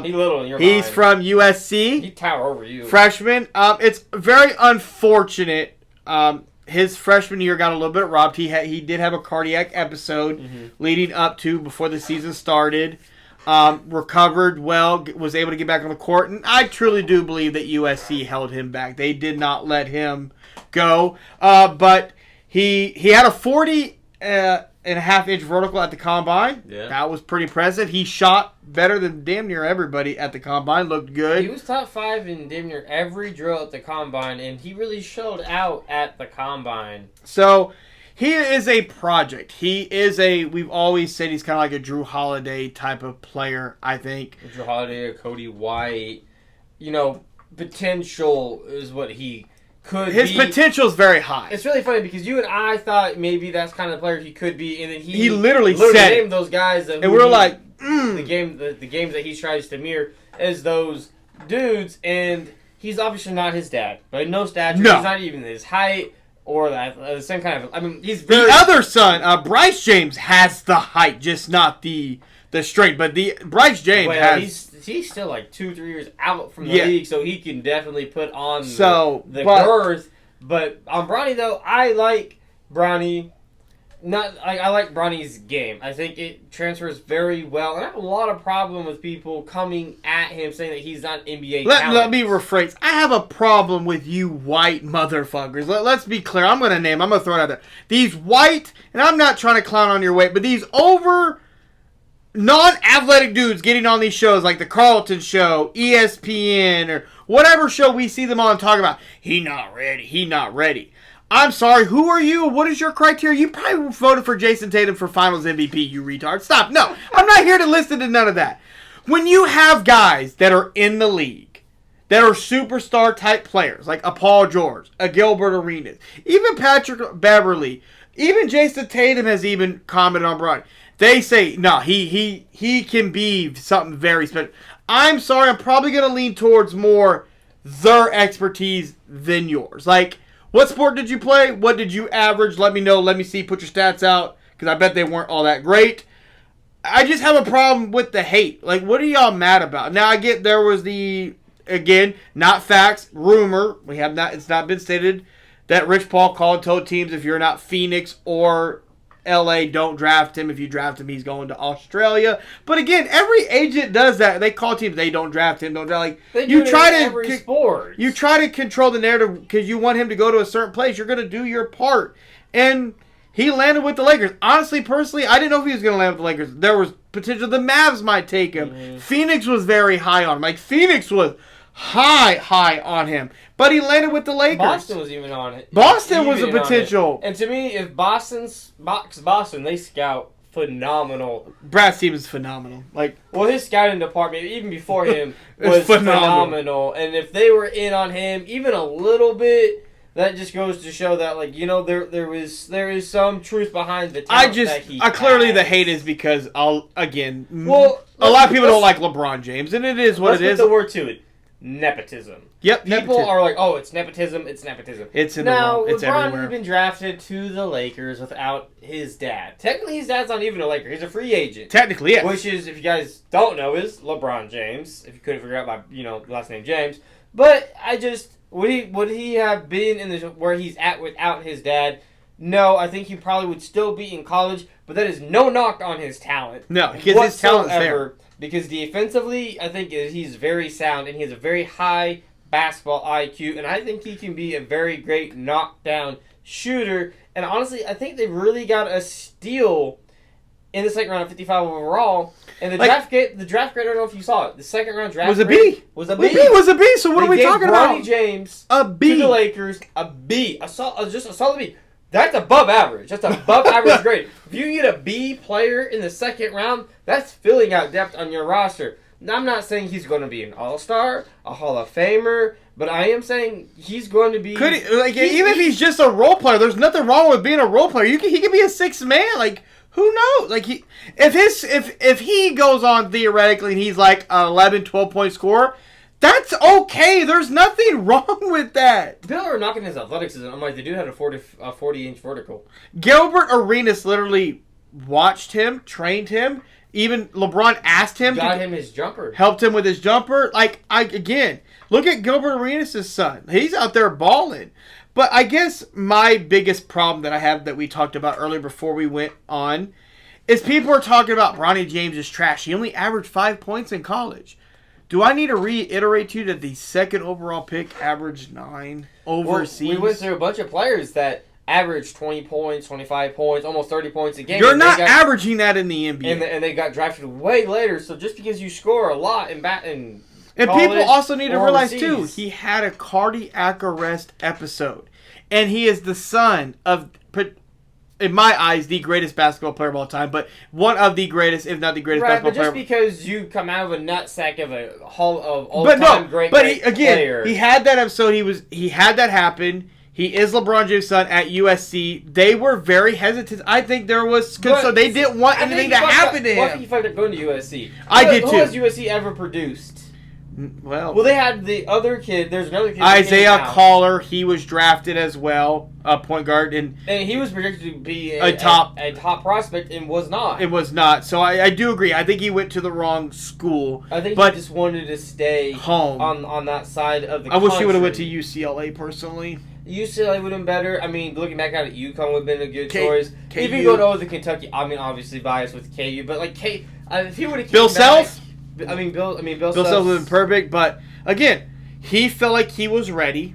He's little in your He's mind. from USC. He'd tower over you. Freshman. It's very unfortunate. His freshman year got a little bit robbed. He did have a cardiac episode leading up to before the season started. Recovered well, was able to get back on the court, and I truly do believe that USC held him back. They did not let him go. But he had a 40.5-inch vertical at the combine. Yeah. That was pretty impressive. He shot better than damn near everybody at the combine. Looked good. He was top 5 in damn near every drill at the combine, and he really showed out at the combine. So he is a project. We've always said he's kind of like a Drew Holiday type of player, I think. Drew Holiday, Cody White, potential is what he could be. His potential is very high. It's really funny because you and I thought maybe that's kind of the player he could be, and then he literally said named those guys that and we were like, the games that he tries to mirror as those dudes, and he's obviously not his dad, but no stature. No. He's not even his height or the same kind of. I mean, he's the other son, Bryce James, has the height, just not the strength. But Bryce James has. He's still like 2-3 years out from the league, so he can definitely put on the girth. But on Bronny though, I like Bronny. I like Bronny's game. I think it transfers very well, and I have a lot of problem with people coming at him saying that he's not NBA talent. Let me rephrase. I have a problem with you white motherfuckers. Let's be clear. I'm going to throw it out there. These white, and I'm not trying to clown on your weight, but these non-athletic dudes getting on these shows like the Carlton Show, ESPN, or whatever show we see them on talking about, he not ready. I'm sorry, who are you? What is your criteria? You probably voted for Jason Tatum for Finals MVP, you retard. Stop. No, I'm not here to listen to none of that. When you have guys that are in the league, that are superstar type players, like a Paul George, a Gilbert Arenas, even Patrick Beverly, even Jason Tatum has even commented on Bronny. They say, no, he can be something very special. I'm sorry, I'm probably going to lean towards more their expertise than yours. Like, what sport did you play? What did you average? Let me know. Let me see. Put your stats out, because I bet they weren't all that great. I just have a problem with the hate. Like, what are y'all mad about? Now, I get there was again, not facts, rumor. It's not been stated that Rich Paul called told teams, if you're not Phoenix or LA, don't draft him. If you draft him, he's going to Australia. But again, every agent does that. They call teams, they don't draft him. You try to control the narrative because you want him to go to a certain place. You're going to do your part. And he landed with the Lakers. Honestly, personally, I didn't know if he was going to land with the Lakers. There was potential the Mavs might take him. Phoenix was very high on him. Like, Phoenix was high on him. But he landed with the Lakers. Boston was even on it. Boston was a potential. And to me, if Boston, they scout phenomenal. Brad Stevens is phenomenal. Well, his scouting department, even before him, was phenomenal. And if they were in on him, even a little bit, that just goes to show that, there is some truth behind the talent that he clearly has. the hate is because a lot of people don't like LeBron James, and it is what it is. Let's put the word to it. Nepotism. Yep, people are like, "Oh, it's nepotism. It's nepotism." It's in now, it's LeBron everywhere. has been drafted to the Lakers without his dad. Technically, his dad's not even a Laker. He's a free agent. Technically, yes. Which is, if you guys don't know, is LeBron James. If you couldn't figure out by last name James, but would he have been in where he's at without his dad? No, I think he probably would still be in college. But that is no knock on his talent. No, because his talent's there. Because defensively, I think he's very sound and he has a very high basketball IQ, and I think he can be a very great knockdown shooter. And honestly, I think they really got a steal in the second round of 55 overall. And the draft grade, I don't know if you saw it. The second round draft was a grade B. Was a B. Was a B. So what are we talking about? Bronny James a B to the Lakers, a B, just a solid B. That's above average. That's above average grade. If you get a B player in the second round, that's filling out depth on your roster. Now, I'm not saying he's going to be an all-star, a Hall of Famer, but I am saying he's going to be... If he's just a role player, there's nothing wrong with being a role player. He could be a sixth man. Who knows? If he goes on theoretically and he's like an 11, 12-point scorer, that's okay. There's nothing wrong with that. People are knocking his athleticism. I'm like, the dude had a 40-inch vertical. Gilbert Arenas literally watched him, trained him. Even LeBron asked him. Got him his jumper. Helped him with his jumper. Again, look at Gilbert Arenas' son. He's out there balling. But I guess my biggest problem that I have that we talked about earlier before we went on is people are talking about Bronny James is trash. He only averaged 5 points in college. Do I need to reiterate to you that the second overall pick averaged 9 overseas? Well, we went through a bunch of players that averaged 20 points, 25 points, almost 30 points a game. You're not averaging that in the NBA. And they got drafted way later, so just because you score a lot in And people also need to realize, too, he had a cardiac arrest episode. And he is the son of, in my eyes, the greatest basketball player of all time, but one of the greatest, if not the greatest basketball player. Right, but just because you come out of a nutsack of a Hall of all-time great player. He had that episode. He had that happen. He is LeBron James' son at USC. They were very hesitant. I think there was... So they didn't want anything to happen to him. Why did he fucked up going to USC? I did, too. Who has USC ever produced? Well, they had the other kid. There's another kid. Isaiah Caller. He was drafted as well, a point guard, and he was projected to be a top prospect, and was not. It was not. So I do agree. I think he went to the wrong school. I think he just wanted to stay home on that side of the. I wish he would have went to UCLA personally. UCLA would have been better. I mean, looking back at it, UConn would have been a good choice. Even going over to Kentucky. I mean, obviously biased with KU, but if he would have Bill Self. Bill Self would have been perfect, but again, he felt like he was ready.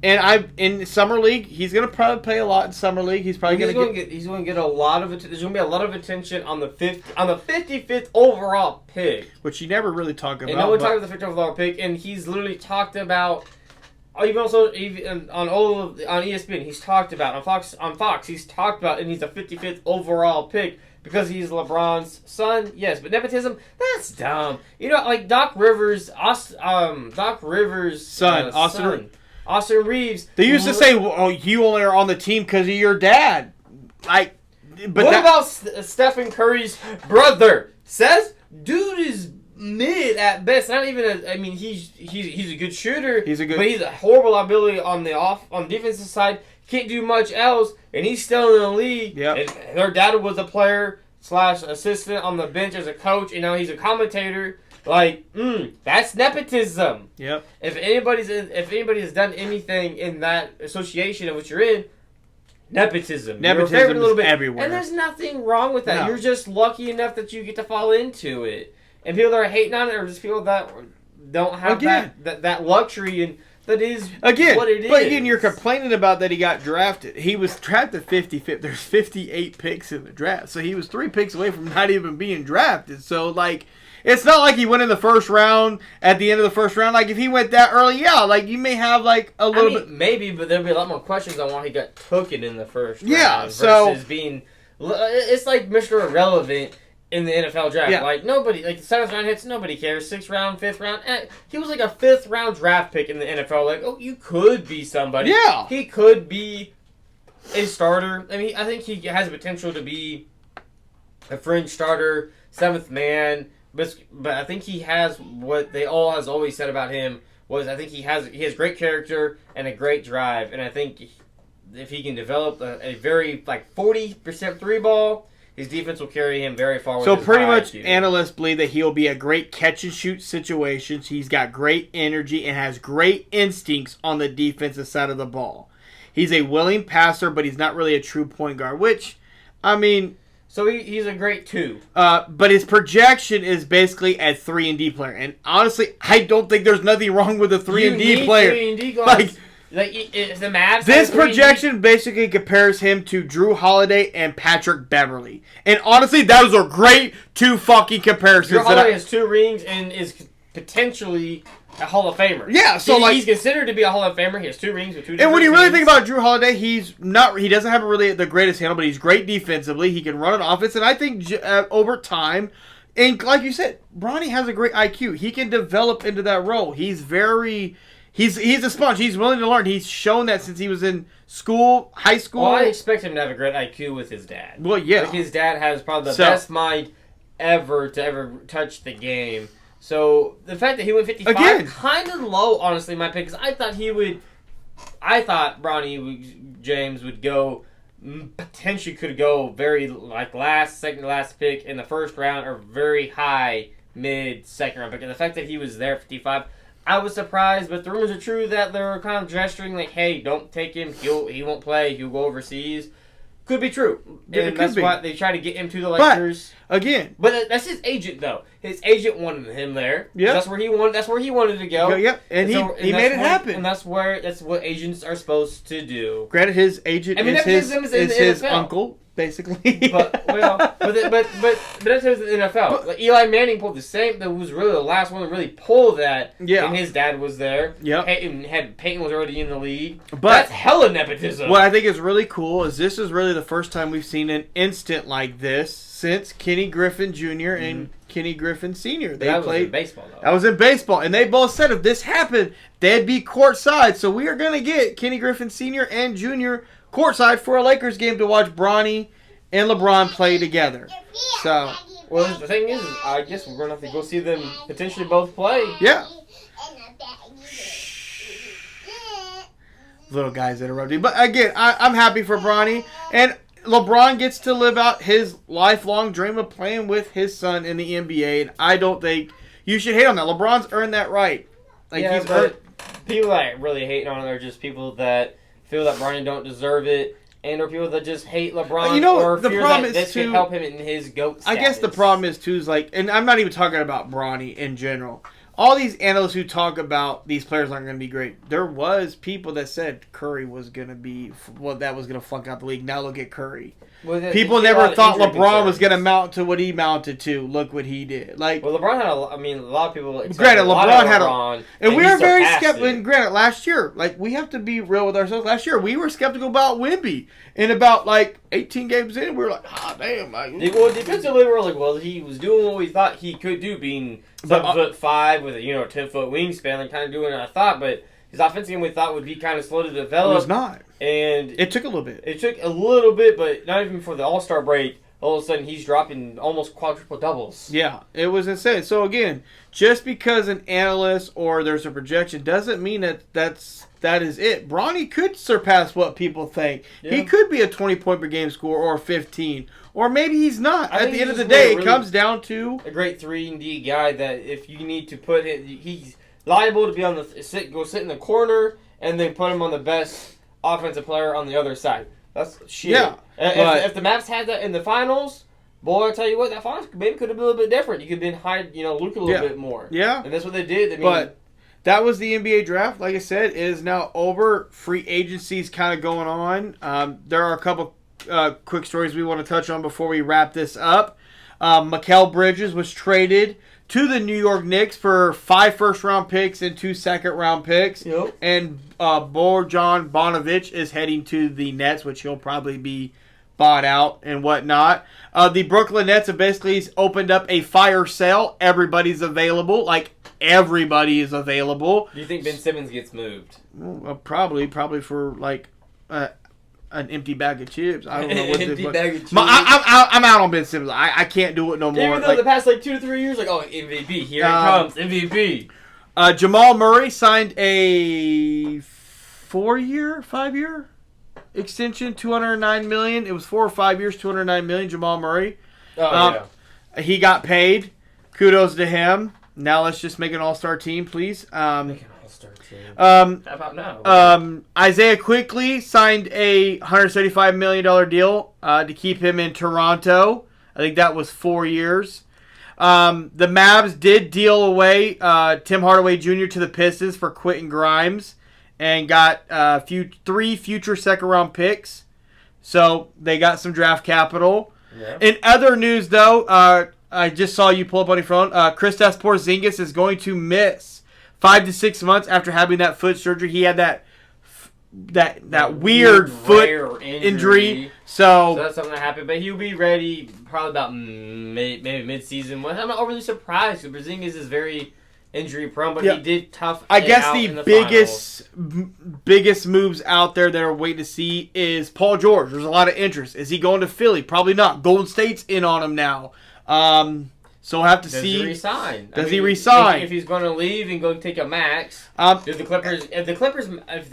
And in summer league, he's going to probably play a lot in summer league. He's probably going to get a lot of attention. There's going to be a lot of attention on the 55th overall pick, which you never really talk about. And no one talked about the 55th overall pick, and he's literally talked about. Even on ESPN, he's talked about on Fox. He's talked about, and he's a 55th overall pick. Because he's LeBron's son, yes, but nepotism, that's dumb. Like Doc Rivers' son, Austin Reeves. They used to say, "Oh, you only are on the team because of your dad." What about Stephen Curry's brother? Says, dude is mid at best. Not even. He's a good shooter. But he's a horrible liability on the defensive side. Can't do much else, and he's still in the league. Yep. And their dad was a player / assistant on the bench as a coach, and now he's a commentator. That's nepotism. Yep. If anybody has done anything in that association of what you're in, nepotism. Nepotism is everywhere, and there's nothing wrong with that. No. You're just lucky enough that you get to fall into it. And people that are hating on it are just people that don't have that luxury and That is again, what it is. But again, you're complaining about that he got drafted. He was drafted 55th. There's 58 picks in the draft. So he was 3 picks away from not even being drafted. So, like, it's not like he went in the first round at the end of the first round. Like, if he went that early, yeah, like, you may have, like, a little bit. Maybe, but there'll be a lot more questions on why he got taken in the first round. Yeah, versus being. It's like Mr. Irrelevant in the NFL draft. Yeah. Like, nobody, like, the 7th round hits, nobody cares. 6th round, 5th round. He was like a 5th round draft pick in the NFL. Like, oh, you could be somebody. Yeah. He could be a starter. I mean, I think he has the potential to be a fringe starter, 7th man. But I think he has what they all has always said about him was I think he has great character and a great drive. And I think if he can develop a very, like, 40% 3-ball, his defense will carry him very far. So pretty much analysts believe that he'll be a great catch-and-shoot situations. He's got great energy and has great instincts on the defensive side of the ball. He's a willing passer, but he's not really a true point guard, which, I mean... So he's a great 2. But his projection is basically a 3-and-D player. And honestly, I don't think there's nothing wrong with a 3-and-D player. 3-and-D guys. Like, if the Mavs... This projection basically compares him to Drew Holiday and Patrick Beverly. And honestly, that was a great 2 fucking comparisons. Drew Holiday has 2 rings and is potentially a Hall of Famer. Yeah, so he's considered to be a Hall of Famer. He has 2 rings with 2 different And when you really teams. think about Drew Holiday, he doesn't have really the greatest handle, but he's great defensively. He can run an offense, and I think over time, and like you said, Bronny has a great IQ. He can develop into that role. He's a sponge. He's willing to learn. He's shown that since he was in school, high school. Well, I expect him to have a great IQ with his dad. Well, yeah. Like his dad has probably the best mind ever to ever touch the game. So the fact that he went 55, kind of low, honestly, in my pick, because I thought Bronny James would go, potentially could go very, like, second to last pick in the first round, or very high, mid-second round pick. And the fact that he was there 55, I was surprised, but the rumors are true that they're kind of gesturing like, hey, don't take him, he won't play, he'll go overseas. Could be true. And that's why they try to get him to the Lakers. But that's his agent, though. His agent wanted him there. Yeah. That's where he wanted to go. Yep. And he made it happen. And that's what agents are supposed to do. Granted, his agent is his uncle, basically. but that's his NFL. Like Eli Manning pulled the same. That was really the last one to really pull that. Yeah. And his dad was there. Yeah. Peyton was already in the league. But that's hella nepotism. What I think is really cool is this is really the first time we've seen an instant like this since Kenny Griffin Jr. and Kenny Griffin Sr. That was in baseball, though. That was in baseball. And they both said if this happened, they'd be courtside. So we are going to get Kenny Griffin Sr. and Jr. courtside for a Lakers game to watch Bronny and LeBron play together. So, well, the thing is, I guess we're going to have to go see them potentially both play. Yeah. Little guys interrupting. But again, I'm happy for Bronny. And LeBron gets to live out his lifelong dream of playing with his son in the NBA. And I don't think you should hate on that. LeBron's earned that right. Like, yeah, but people that really hate on it are just people that feel that Bronny don't deserve it. And or people that just hate LeBron, or the fear problem that is this can help him in his GOAT status. I guess the problem is, too, is like, and I'm not even talking about Bronny in general. All these analysts who talk about these players aren't going to be great. There was people that said Curry was going to be, that was going to flunk out the league. Now look at Curry. Well, people never thought LeBron was going to mount to what he mounted to. Look what he did. Like, well, LeBron had a lot of people. Granted, LeBron had and we were very skeptical. And granted, last year, like, we have to be real with ourselves. Last year, we were skeptical about Wemby. And about, like, 18 games in, we were like, damn. Well, defensively, we were like, well, he was doing what we thought he could do, being 7'5" with a 10-foot wingspan, like kind of doing what I thought. But his offensive game we thought would be kind of slow to develop. It was not. And it took a little bit. It took a little bit, but not even for the All-Star break. All of a sudden, he's dropping almost quadruple doubles. Yeah, it was insane. So again, just because an analyst or there's a projection doesn't mean that is it. Bronny could surpass what people think. Yeah. He could be a 20-point per game scorer or 15. Or maybe he's not. At the end of the day, it comes down to a great 3-and-D guy that if you need to put him, he's liable to be on go sit in the corner and then put him on the best offensive player on the other side. That's shit. Yeah. If the Mavs had that in the finals, boy, I tell you what, that finals maybe could have been a little bit different. You could have been Luka a little bit more. Yeah. And that's what they did. But that was the NBA draft. Like I said, it is now over. Free agency's kind of going on. There are a couple quick stories we want to touch on before we wrap this up. Mikal Bridges was traded to the New York Knicks for 5 first-round picks and 2 second-round picks. Yep. And Bojan Bogdanovic is heading to the Nets, which he'll probably be bought out and whatnot. The Brooklyn Nets have basically opened up a fire sale. Everybody's available. Like, everybody is available. Do you think Ben Simmons gets moved? Well, probably for, like, an empty bag of chips. I don't know what empty this, bag of chips. I'm out on Ben Simmons. I can't do it no more. Even though the past 2 to 3 years, MVP, here it comes, MVP. Jamal Murray signed a 5-year extension, $209 million. It was 4 or 5 years, $209 million. Jamal Murray. Yeah. He got paid. Kudos to him. Now let's just make an all-star team, please. Make an all-star team. How about now? Isaiah Quickly signed a $175 million deal to keep him in Toronto. I think that was 4 years. The Mavs did deal away Tim Hardaway Jr. to the Pistons for Quentin Grimes and got 3 future second-round picks. So they got some draft capital. Yeah. In other news, though, I just saw you pull up on your phone. Kristaps Porzingis is going to miss 5 to 6 months after having that foot surgery. He had that weird foot injury. So that's something that happened. But he'll be ready probably about maybe mid-season. I'm not overly surprised because Porzingis is very injury-prone, but he did tough. I guess the biggest moves out there that are waiting to see is Paul George. There's a lot of interest. Is he going to Philly? Probably not. Golden State's in on him now. So we'll have to see. Does he resign? Does he resign? If he's going to leave and go take a max, if the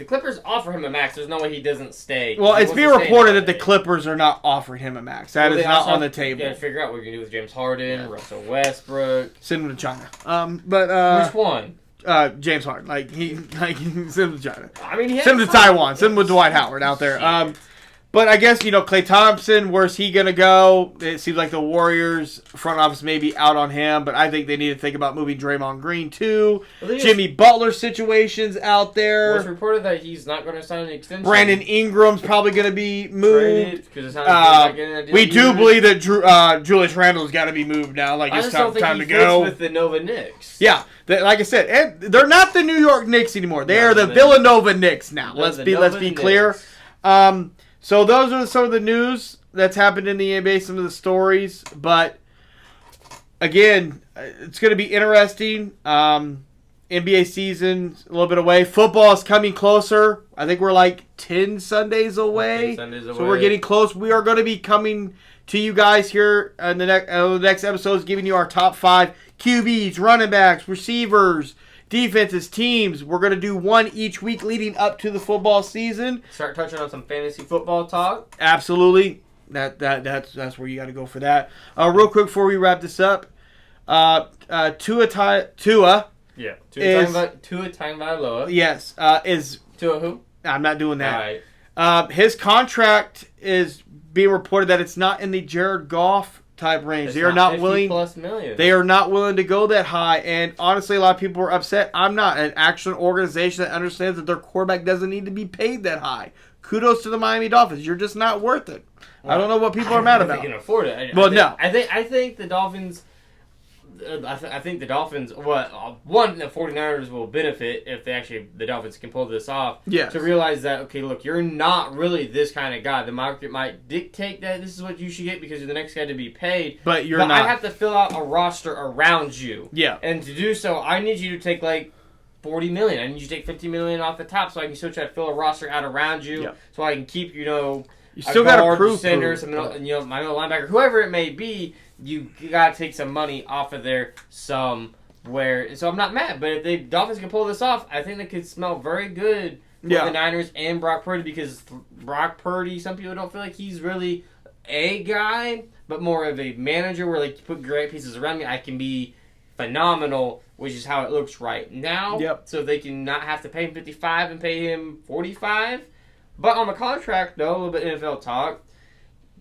Clippers offer him a max, there's no way he doesn't stay. Well, it's being reported that the Clippers are not offering him a max. That is not on the table. You got to figure out what you're going to do with James Harden, Russell Westbrook. Send him to China. Which one? James Harden. Send him to China. I mean, send him to Taiwan. Send him with Dwight Howard out there. But I guess, Klay Thompson, where's he going to go? It seems like the Warriors front office may be out on him, but I think they need to think about moving Draymond Green too. Jimmy Butler situation's out there. It's reported that he's not going to sign an extension. Brandon Ingram's probably going to be moved. We do either. Believe that Julius Randle's got to be moved now. It's time to go. With the Nova Knicks. Yeah, like I said, they're not the New York Knicks anymore. They are the Villanova Knicks now. Let's be clear. So those are some of the news that's happened in the NBA, some of the stories. But, again, it's going to be interesting. NBA season a little bit away. Football is coming closer. I think we're like 10 Sundays away. So we're getting close. We are going to be coming to you guys here in the next episodes, giving you our top 5 QBs, running backs, receivers, defenses, teams. We're going to do one each week leading up to the football season. Start touching on some fantasy football talk. Absolutely. That's where you got to go for that. Real quick before we wrap this up, Tua. Yeah. Tua Tagovailoa. Yes. Is Tua who? I'm not doing that. All right. His contract is being reported that it's not in the Jared Goff type range. They are not willing. Plus million. They are not willing to go that high. And honestly, a lot of people are upset. I'm not. An actual organization that understands that their quarterback doesn't need to be paid that high. Kudos to the Miami Dolphins. You're just not worth it. Well, I don't know what people are mad about. They can afford it. I think the Dolphins. I think the Dolphins. The 49ers will benefit if the Dolphins can pull this off. Yes. To realize that, okay, look, you're not really this kind of guy. The market might dictate that this is what you should get because you're the next guy to be paid. But you're not. I have to fill out a roster around you. Yeah. And to do so, I need you to take $40 million. I need you to take $50 million off the top so I can still try to fill a roster out around you. Yeah. So I can keep, you still got to prove center, my middle linebacker, whoever it may be. You got to take some money off of there somewhere. So I'm not mad. But if the Dolphins can pull this off, I think they could smell very good for the Niners and Brock Purdy because Brock Purdy, some people don't feel like he's really a guy, but more of a manager where you put great pieces around me. I can be phenomenal, which is how it looks right now. Yep. So they can not have to pay him $55 and pay him $45. But on the contract, though, a little bit NFL talk,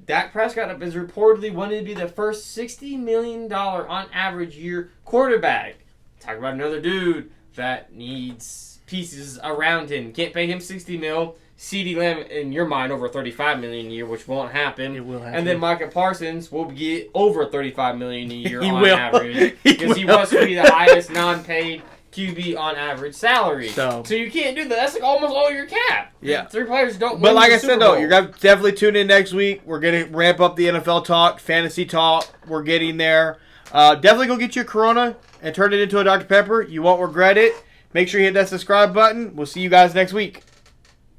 Dak Prescott is reportedly wanted to be the first $60 million on average year quarterback. Talk about another dude that needs pieces around him. Can't pay him $60 million. CeeDee Lamb, in your mind, over $35 million a year, which won't happen. It will happen. And then Micah Parsons will get over $35 million a year He on will. average because he wants to be the highest non-paid QB on average salary. So you can't do that. That's like almost all your cap. Yeah. 3 players don't. But win like the I said, Super though, Bowl. you're going to definitely tune in next week. We're going to ramp up the NFL talk, fantasy talk. We're getting there. Definitely go get your Corona and turn it into a Dr. Pepper. You won't regret it. Make sure you hit that subscribe button. We'll see you guys next week.